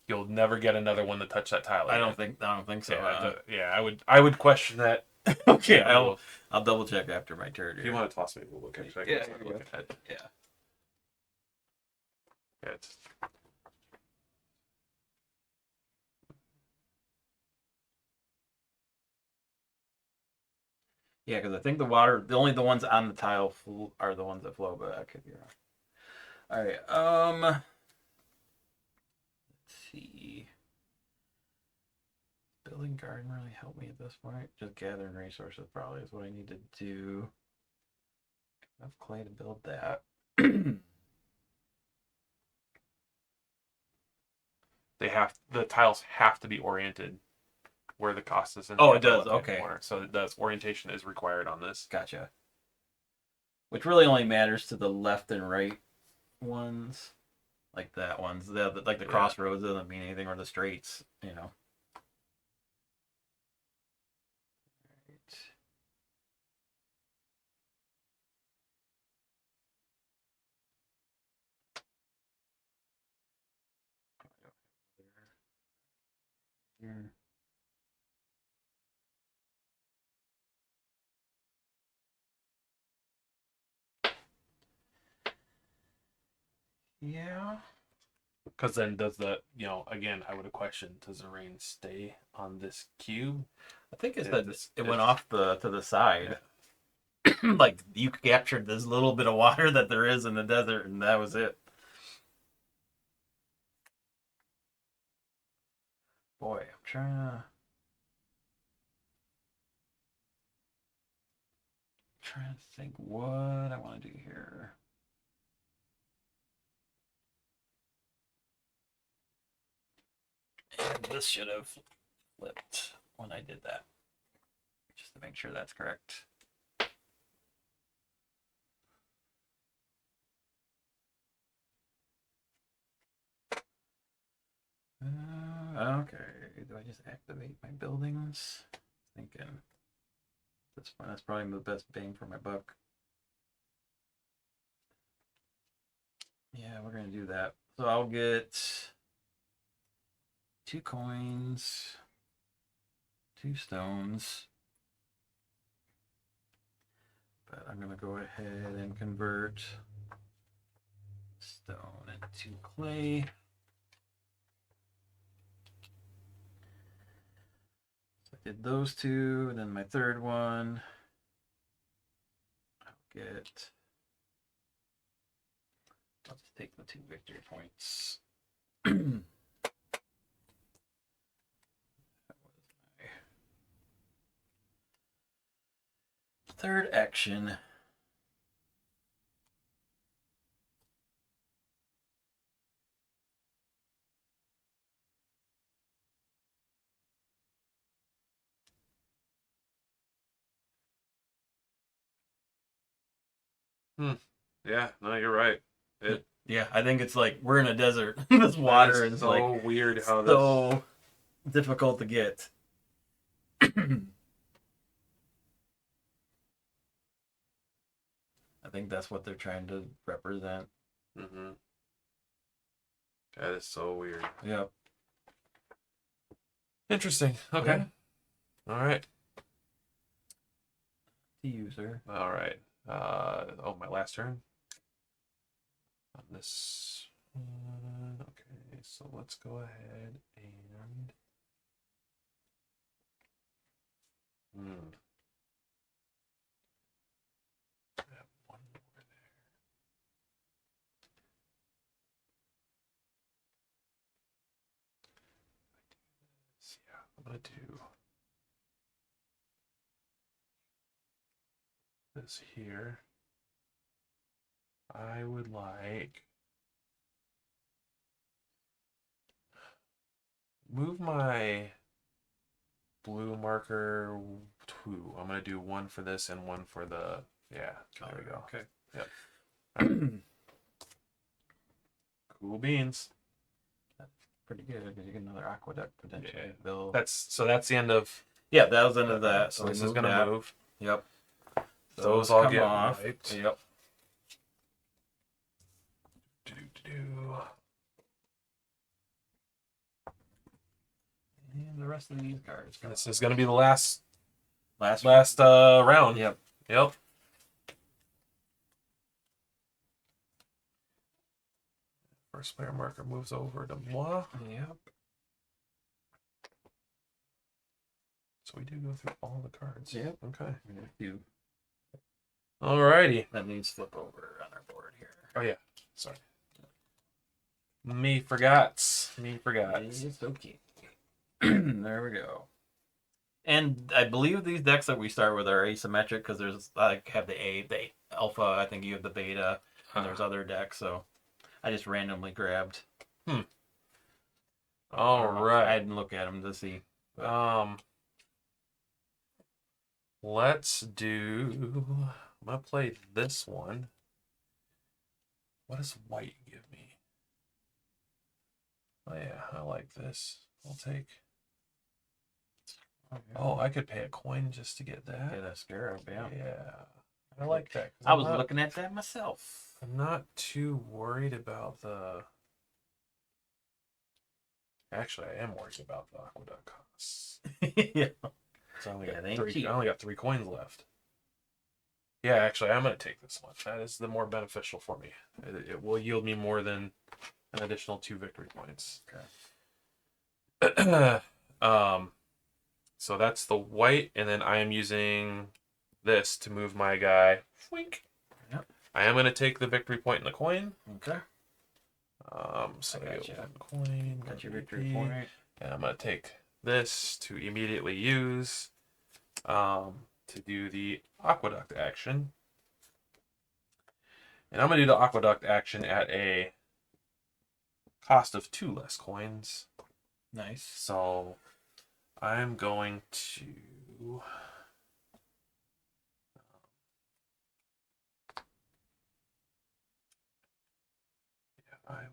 You'll never get another one to touch that tile again. I don't think so. I would question that. Okay, I'll double check after my turn. If you want to toss me, we'll look at it. Yeah, look ahead. Yeah. Yeah, Yeah, because I think only the ones on the tile are the ones that flow, but I could be wrong. All right. Let's see. Building garden really helped me at this point. Just gathering resources probably is what I need to do. Enough clay to build that. the tiles have to be oriented where the cost is in. Oh, it does. Okay. Corner. So it does. Orientation is required on this. Gotcha. Which really only matters to the left and right ones, like that ones. Like the crossroads doesn't mean anything, or the straights. You know. Here. Yeah. Because then does again, I would have questioned, does the rain stay on this cube? I think it's that it went off to the side. Yeah. Like you captured this little bit of water that there is in the desert, and that was it. Boy, I'm trying to think what I want to do here. And this should have flipped when I did that. Just to make sure that's correct. Okay. Do I just activate my buildings? Thinking that's probably the best bang for my buck. Yeah, we're gonna do that. So I'll get 2 coins, 2 stones. But I'm gonna go ahead and convert stone into clay. So I did those 2, and then my third one, I'll just take the 2 victory points. Third action. Yeah, no, you're right. Yeah, I think it's like we're in a desert. This water is so like weird how so difficult to get. I think that's what they're trying to represent. Mm-hmm. That is so weird. Yep. Interesting. Okay. Yeah. All right. The user. All right. My last turn. On this. Okay. so let's go ahead and I have one more there. So yeah, I'm gonna do this here. I would like move my blue marker two. I'm gonna do one for this and one for the there we go. Okay. Yep. Cool beans. Pretty good because you get another aqueduct potentially. Yeah. They'll... That's the end of. Yeah, that was the end of that. So we this is moved gonna that. move. Yep. Those all come get off. wiped. Yep. And the rest of these cards. This is gonna be the last last round. Yep. Yep. First player marker moves over to moi. Yep. So we do go through all the cards. Yep. Okay. You. Alrighty. That needs flip over on our board here. Oh yeah. Sorry. Me forgot. It's okay. There we go. And I believe these decks that we start with are asymmetric because there's like have the alpha. I think you have the beta, and there's other decks. So I just randomly grabbed. All right. I didn't look at them to see. Let's do. I'm gonna play this one. What does white give me? Oh yeah, I like this. I'll take. Oh, I could pay a coin just to get that. Get a scarab, yeah. Yeah, I like that. I was looking at that myself. I'm not too worried about the. Actually, I am worried about the aqueduct costs. Yeah. So I only Yeah, got they ain't three. cheap. I only got 3 coins left. Yeah, actually, I'm gonna take this one. That is the more beneficial for me. It will yield me more than an additional 2 victory points. Okay. So that's the white, and then I am using this to move my guy. Wink. Yep. I am gonna take the victory point in the coin. Okay. So I I got get you. 1 coin. Got your 1 victory VP, point. and I'm gonna take this to immediately use to do the aqueduct action. And I'm gonna do the aqueduct action at a cost of 2 less coins. Nice. So I'm going to I want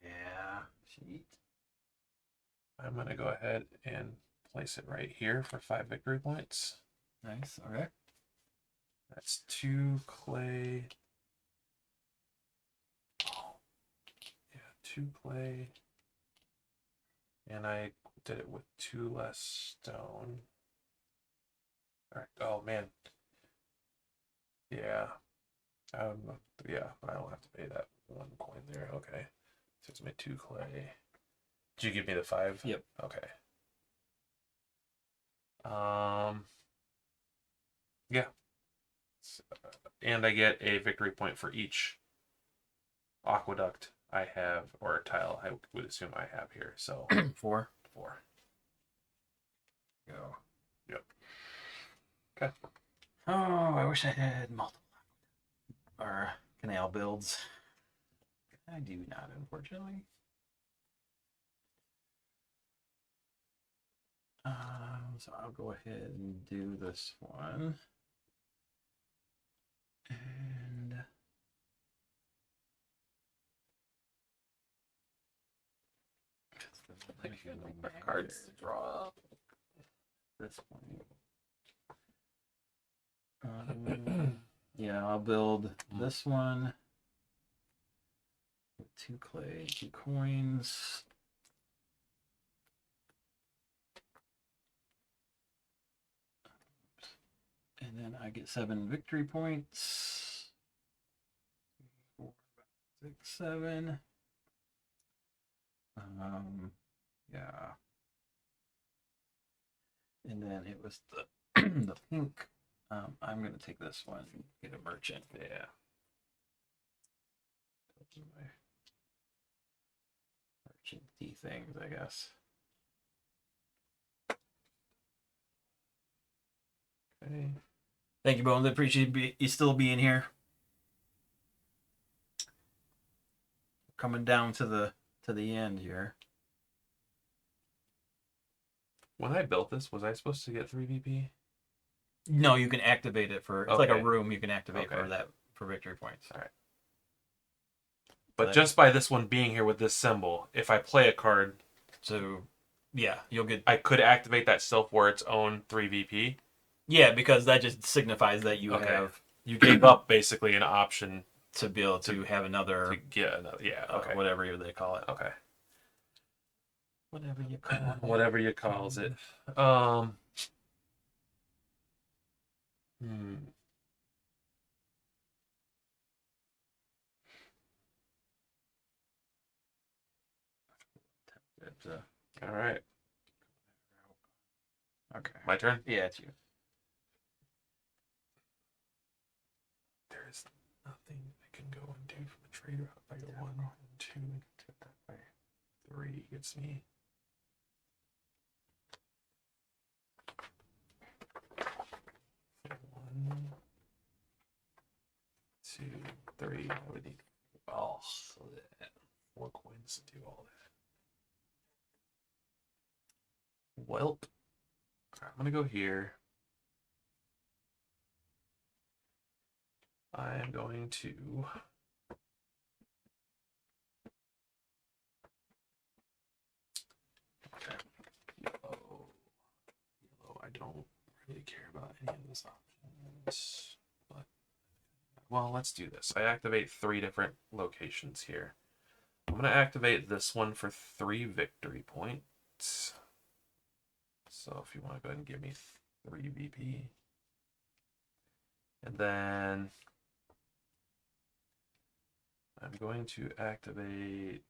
Yeah. Sheet. I'm gonna go ahead and place it right here for 5 victory points. Nice. Okay. That's 2 clay. Oh, yeah, 2 clay. And I did it with 2 less stone. Alright. Oh man. Yeah. Yeah, I don't have to pay that 1 coin there. Okay. So it's my 2 clay. Did you give me the 5? Yep. Okay. Yeah. And I get a victory point for each aqueduct I have, or tile I would assume I have here. So 4. 4. Go. Yep. Okay. Oh, I wish I had multiple or canal builds. I do not, unfortunately. So I'll go ahead and do this one. And Cards to draw. This one. Yeah, I'll build this one with 2 clay, 2 coins. then I get 7 victory points. 4, 5, 6, 7. Yeah. And then it was the the pink. I'm gonna take this one and get a merchant. Yeah. My merchant D things, I guess. Okay. Thank you, Bones. I appreciate you still being here. Coming down to the end here. When I built this, was I supposed to get 3 VP? No, you can activate it for. It's like a Okay. room you can activate Okay. for victory points. All right. But Like- just by this one being here with this symbol, if I play a card, So, yeah, you'll get. I could activate that still for its own 3 VP. Yeah, because that just signifies that you Okay. have You gave up basically an option to be able to have another. to get another. Yeah. Okay. Whatever they call it. Okay. Whatever you call it. Whatever you calls it. Hmm. All right. Okay. My turn. Yeah, it's you. There's nothing I can go and do from the trade route. If I go 1 and 2 and 3 gets me. One, 2, 3. I would need 4 coins to do all that. Welp. I'm gonna go here. I am going to yellow. I don't really care about any of those options, but well, let's do this. I activate 3 different locations here. I'm gonna activate this one for 3 victory points. So if you want to go ahead and give me 3 VP, and then I'm going to activate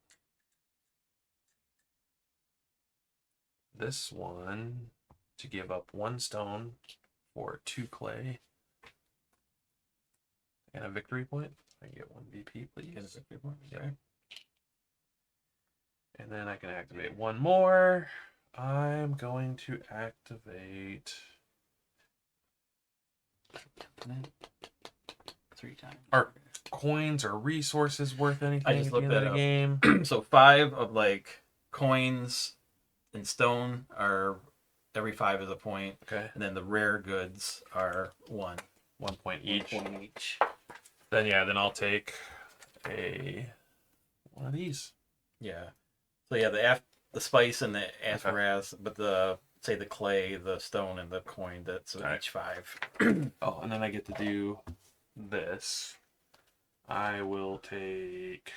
this one to give up 1 stone for 2 clay and a victory point. I can get 1 VP, please. Get a victory point. Yeah. And then I can activate 1 more. I'm going to activate 3 times. Are coins or resources worth anything I just at the looked end of that the up. game? So 5 of like coins and stone are every 5 is a point, Okay. and then the rare goods are 1. 1 point each. 1 point each. Then yeah, then I'll take one of these. Yeah. So yeah, the spice and the apparatus, but the clay, the stone, and the coin. That's All right. each 5. Oh, and then I get to do this. I will take.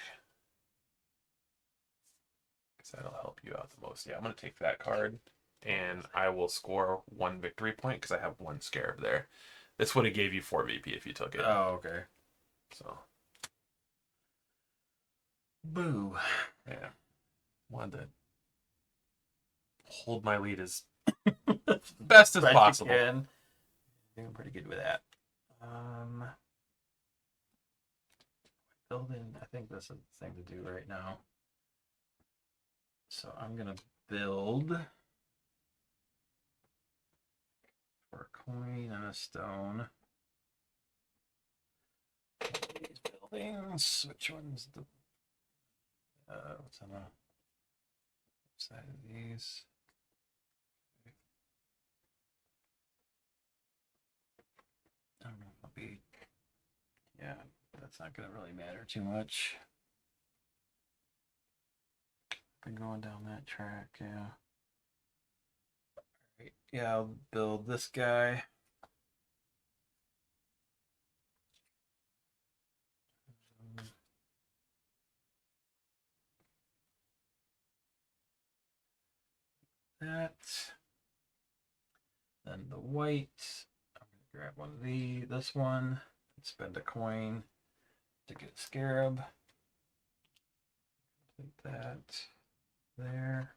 Because that'll help you out the most. Yeah, I'm gonna take that card, and I will score 1 victory point because I have 1 scarab there. This would have gave you 4 VP if you took it. Oh, okay. So. Boo. Yeah. Wanted to hold my lead as best as possible. Doing pretty good with that. Building, I think this is the thing to do right now. So I'm gonna build for a coin and a stone. These buildings. Which one's the what's on the side of these? I don't know if I'll be. Yeah, that's not gonna really matter too much. Been going down that track, yeah. Alright, yeah, I'll build this guy. That. Then the white, I'm grab one of this one, spend a coin to get a scarab. Complete that there.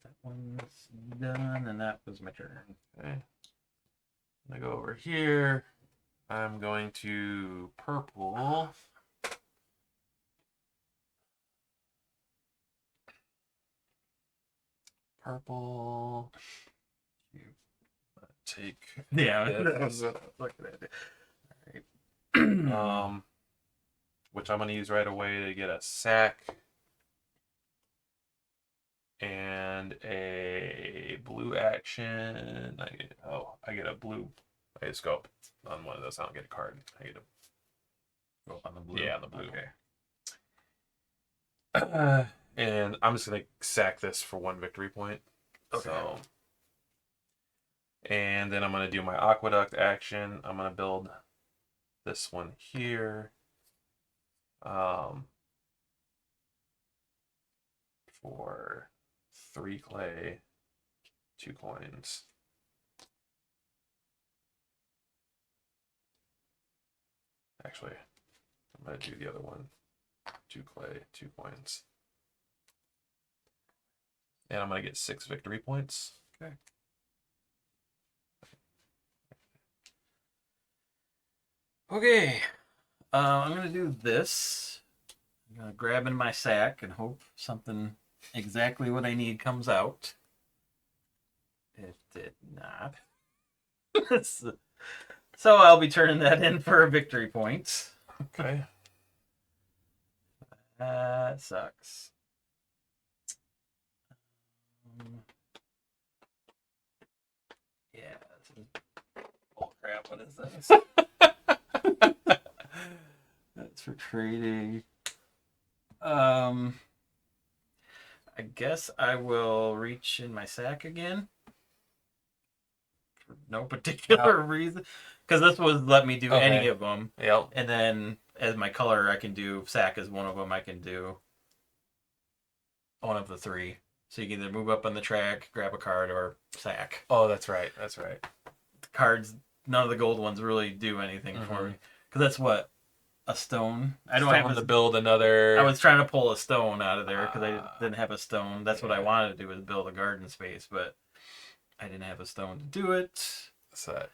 That one's done, and that was my turn. Okay. I'm gonna go over here. I'm going to purple. Purple. Take. Yeah, this. look at that. All right. Which I'm gonna use right away to get a sack and a blue action. I get a blue. I just go on one of those. I don't get a card. I get a. Go on the blue. Yeah, on the blue. Okay. And I'm just gonna sack this for 1 victory point. Okay. So, and then I'm gonna do my aqueduct action. I'm gonna build this one here. For 3 clay, 2 coins. Actually, I'm gonna do the other one. 2 clay, 2 coins. And I'm gonna get 6 victory points. Okay. Okay. I'm gonna do this. I'm gonna grab in my sack and hope something exactly what I need comes out. It did not. So I'll be turning that in for a victory point. Okay. That sucks. Yeah. Oh crap! What is this? That's for trading. I guess I will reach in my sack again. For no particular reason. Because this was let me do any of them. Yep. And then as my color, I can do sack as one of them. I can do one of the 3. So you can either move up on the track, grab a card, or sack. Oh, that's right. That's right. The cards, none of the gold ones really do anything for me. Because that's what? A stone? I don't have to build another. I was trying to pull a stone out of there because I didn't have a stone. That's what I wanted to do, was build a garden space, but I didn't have a stone to do it. So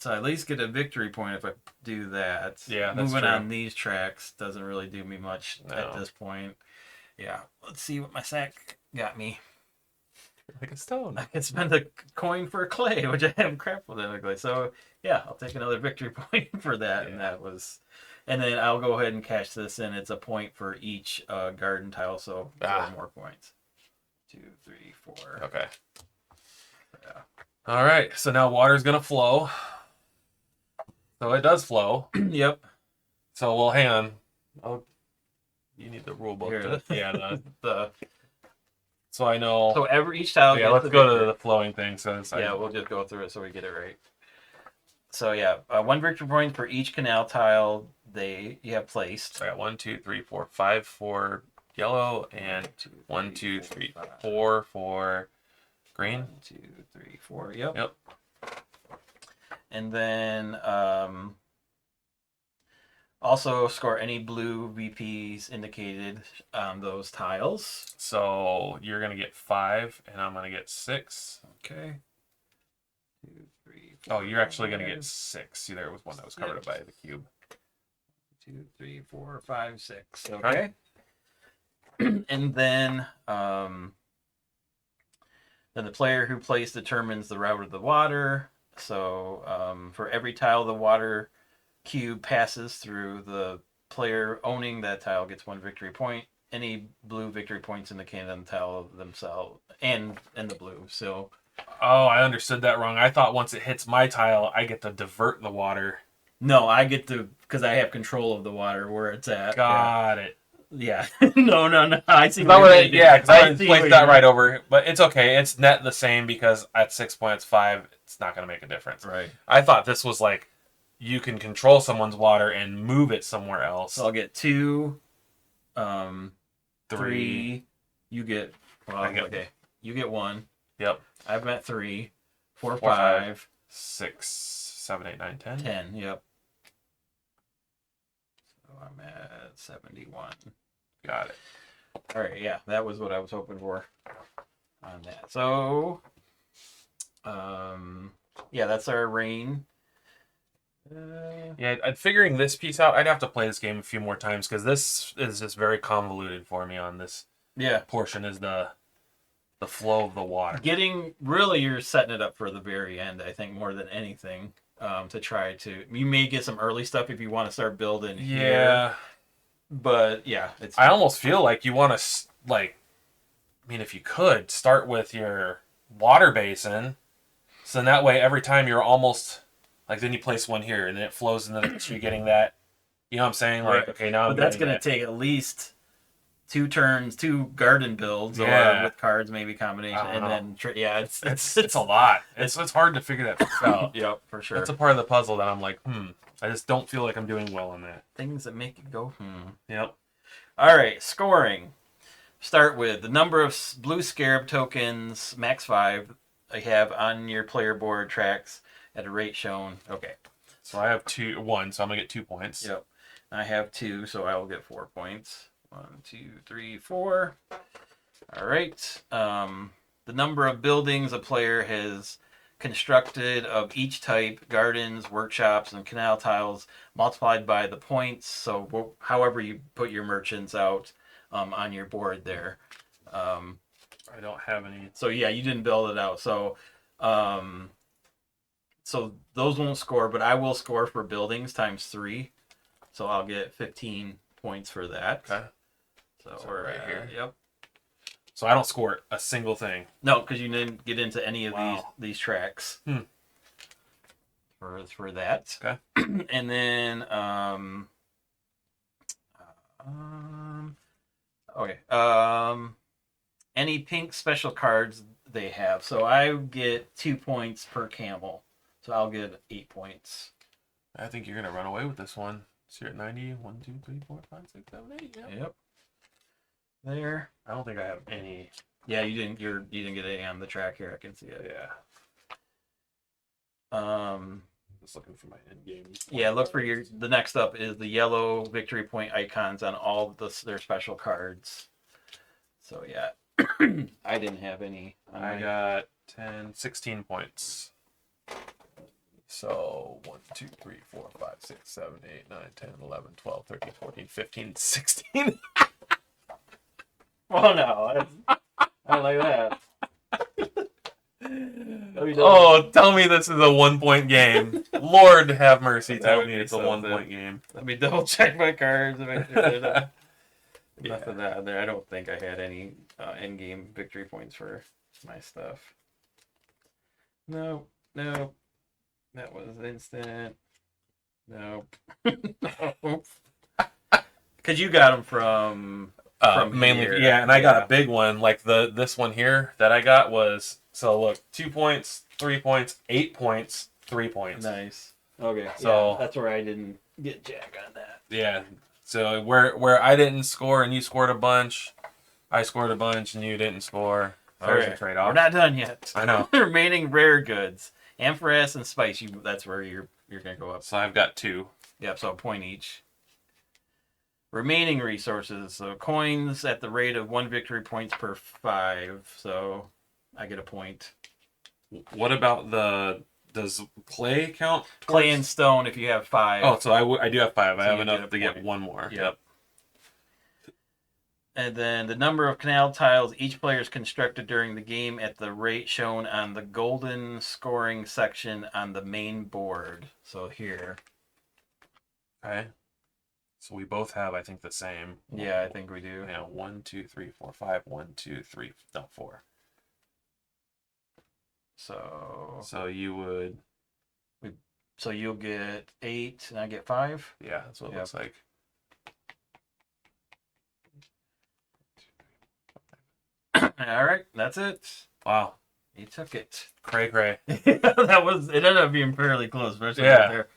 I at least get a victory point if I do that. Yeah, that's Moving true. on these tracks doesn't really do me much at this point. Yeah, let's see what my sack got me. Like a stone. I could spend a coin for a clay, which I have crap with it clay. So yeah, I'll take another victory point for that. Yeah. And that was, and then I'll go ahead and cash this in. It's a point for each garden tile, so 4 more points. 2, 3, 4. Okay. Yeah. All right. So now water's gonna flow. So it does flow. Yep. So we'll hang on. Oh, you need the rule book. Here. Yeah. The So I know. so each tile. Yeah. Let's go to the flowing thing. So it's yeah, we'll just go through it so we get it right. So yeah, 1 victory point for each canal tile you have placed. So I got 1, 2, 3, 4, 5 for yellow, and 1, 2, 3, 4 for green. 1, 2, 3, 4. Yep. Yep. And then also score any blue VPs indicated on those tiles. So you're gonna get 5, and I'm gonna get 6. Okay. 2, 3, 4. Oh, you're actually gonna get 6. See, there was one that was covered up by the cube. 2, 3, 4, 5, 6. Okay. And then the player who plays determines the route of the water. So for every tile the water cube passes through, the player owning that tile gets 1 victory point. Any blue victory points in the Candan tile themselves and the blue. So. Oh, I understood that wrong. I thought once it hits my tile, I get to divert the water. No, I get to, because I have control of the water where it's at. Got it. Yeah. No. I see. Yeah, because I placed that right over. But it's okay. It's net the same because at 6 points, 5, it's not going to make a difference. Right. I thought this was like you can control someone's water and move it somewhere else. So I'll get 2, 3. You get. Well, okay. You get 1. Yep. I've met 3, 4, 4, 5, 6, 7, 8, 9, 10. 10, yep. So I'm at 71. Got it. All right, yeah, that was what I was hoping for on that. So, yeah, that's our rain. Yeah, figuring this piece out, I'd have to play this game a few more times because this is just very convoluted for me on this Yeah, portion is the flow of the water. really, you're setting it up for the very end, I think, more than anything, to try to. You may get some early stuff if you want to start building here. Yeah. But, yeah. I almost feel like you want to, like, I mean, if you could, start with your water basin. So then that way, every time you're almost, like, then you place one here, and then it flows, and then you're getting that, you know what I'm saying? Like, Right. okay, now I'm But that's getting going to take at least 2 turns, 2 garden builds, Yeah. or with cards, maybe combination. I don't And know. then, yeah, it's a lot. It's hard to figure that stuff out. Yep, for sure. That's a part of the puzzle that I'm like, I just don't feel like I'm doing well on that. Things that make it go, Yep. All right, scoring. Start with the number of blue scarab tokens, max 5, I have on your player board tracks at a rate shown. Okay. So I have 1, so I'm going to get 2 points. Yep. I have 2, so I will get 4 points. 1, 2, 3, 4. All right. The number of buildings a player has constructed of each type, gardens, workshops, and canal tiles, multiplied by the points. So however you put your merchants out on your board there. I don't have any. So yeah, you didn't build it out. So so those won't score, but I will score for buildings times 3. So I'll get 15 points for that. Okay. So we're right here. Yep. So I don't score a single thing. No, because you didn't get into any of Wow. these tracks. For that. Okay. And then okay. Any pink special cards they have. So I get 2 points per camel. So I'll get 8 points. I think you're going to run away with this one. So you're at 90. 1, 2, 3, 4, 5, 6, 7, 8. Yep. There. I don't think I have any. Yeah, you didn't get any on the track here. I can see it. Yeah. Just looking for my end game. Yeah, look for the next up is the yellow victory point icons on all their special cards. So yeah, I didn't have any. I got 10, 16 points. So 1, 2, 3, 4, 5, 6, 7, 8, 9, 10, 11, 12, 13, 14, 15, 16. Oh no, I don't like that. Oh, tell me this is a 1-point game. Lord have mercy, tell me it's a 1-point game. Let me double check my cards and make sure there's enough of that there. I don't think I had any end game victory points for my stuff. No. That was instant. Nope. Because you got them from mainly here. yeah, and I got a big one like this one here that I got was, so look, 2 points, 3 points, 8 points, 3 points. Nice. Okay. So yeah, that's where I didn't get jack on that. Yeah. So where I didn't score and you scored a bunch, I scored a bunch and you didn't score. There's a trade-off. We're not done yet. I know. Remaining rare goods, amphorous and spice. That's where you're gonna go up. So I've got 2. Yep. So a point each. Remaining resources, so coins at the rate of 1 victory points per 5. So I get a point. What about does clay count? Clay and stone if you have 5. Oh, so I do have 5. I So have you enough get a to get point. 1 more. Yep. And then the number of canal tiles each player has constructed during the game at the rate shown on the golden scoring section on the main board. So here. Okay. So we both have, I think, the same. Yeah, I think we do. Yeah, 1, 2, 3, 4, 5. 1, 2, 3, no, 4. So you would. So you'll get 8 and I get 5. Yeah, that's what it looks like. All right, that's it. Wow. You took it. Cray. It ended up being fairly close, especially Yeah. right there.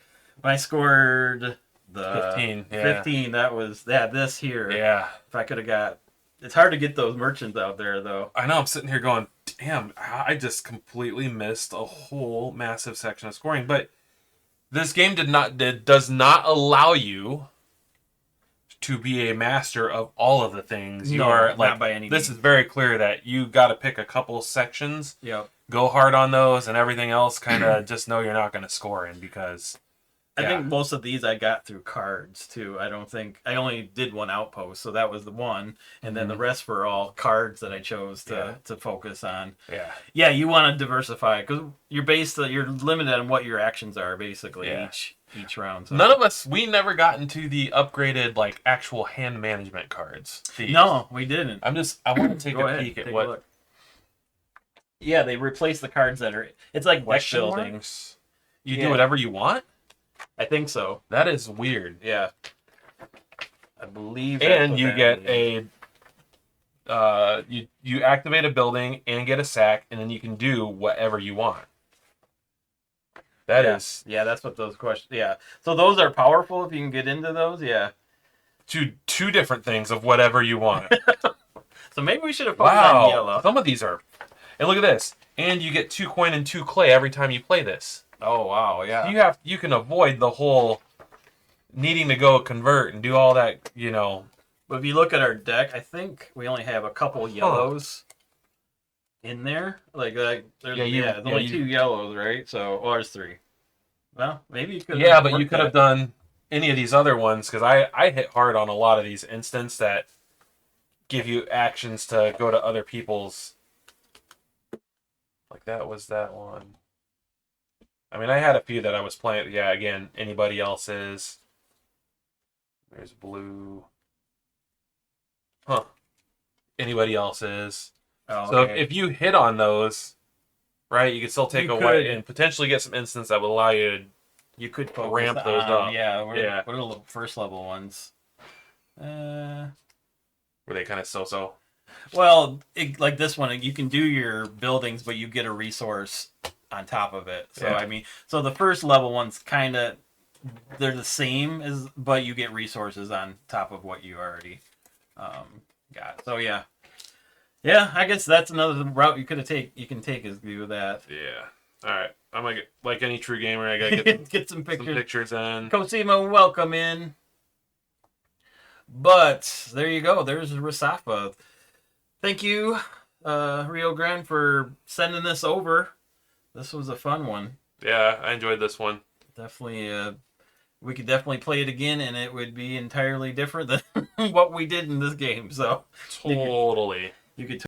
When I scored the 15. Yeah. 15, that was this here. Yeah. If I could have got, it's hard to get those merchants out there though. I know. I'm sitting here going, damn, I just completely missed a whole massive section of scoring. But this game does not allow you to be a master of all of the things. You No, are not like, by any this means. is very clear that you got to pick a couple sections, Yep. go hard on those, and everything else kind of just know you're not going to score in because. I Yeah. think most of these I got through cards too. I don't think I only did one outpost, so that was the one, and then the rest were all cards that I chose to focus on. Yeah. Yeah, you want to diversify because you're limited on what your actions are basically each round. So. None of us, we never got into the upgraded like actual hand management cards. No, we didn't. I want to take Go a ahead, peek at take a what look. Yeah, they replaced the cards that are. It's like deck question building. marks. You Yeah. do whatever you want. I think so. That is weird. Yeah. I believe. And you get you activate a building and get a sack, and then you can do whatever you want. That is Yeah, that's what those questions. Yeah. So those are powerful if you can get into those. Yeah. two different things of whatever you want. So maybe we should have focused on Wow. yellow. Some of these are. And look at this. And you get 2 coin and 2 clay every time you play this. Oh wow, yeah. You can avoid the whole needing to go convert and do all that, But if you look at our deck, I think we only have a couple yellows in there. There's only 2 yellows, right? So, or there's 3. Well, maybe you could. Yeah, but you could have done any of these other ones because I hit hard on a lot of these instants that give you actions to go to other people's. Like that was that one. I mean, I had a few that I was playing. Yeah, again, anybody else's. There's blue. Huh. Anybody else's. Oh, So okay. if you hit on those, right, you could still take a white and potentially get some instants that would allow you to you could focus ramp those up. Yeah, what are the first level ones? Were they kind of so-so? Well, like this one, you can do your buildings, but you get a resource on top of it. So Yeah. I mean, so the first level ones kind of they're the same as, but you get resources on top of what you already got. So yeah, I guess that's another route you can take is do that. Yeah. All right. I'm like any true gamer. I gotta get Get some pictures. some pictures in. Cosimo, welcome in. But there you go. There's Resafa. Thank you, Rio Grande, for sending this over. This was a fun one. Yeah, I enjoyed this one. Definitely, we could definitely play it again, and it would be entirely different than what we did in this game. So Totally. you could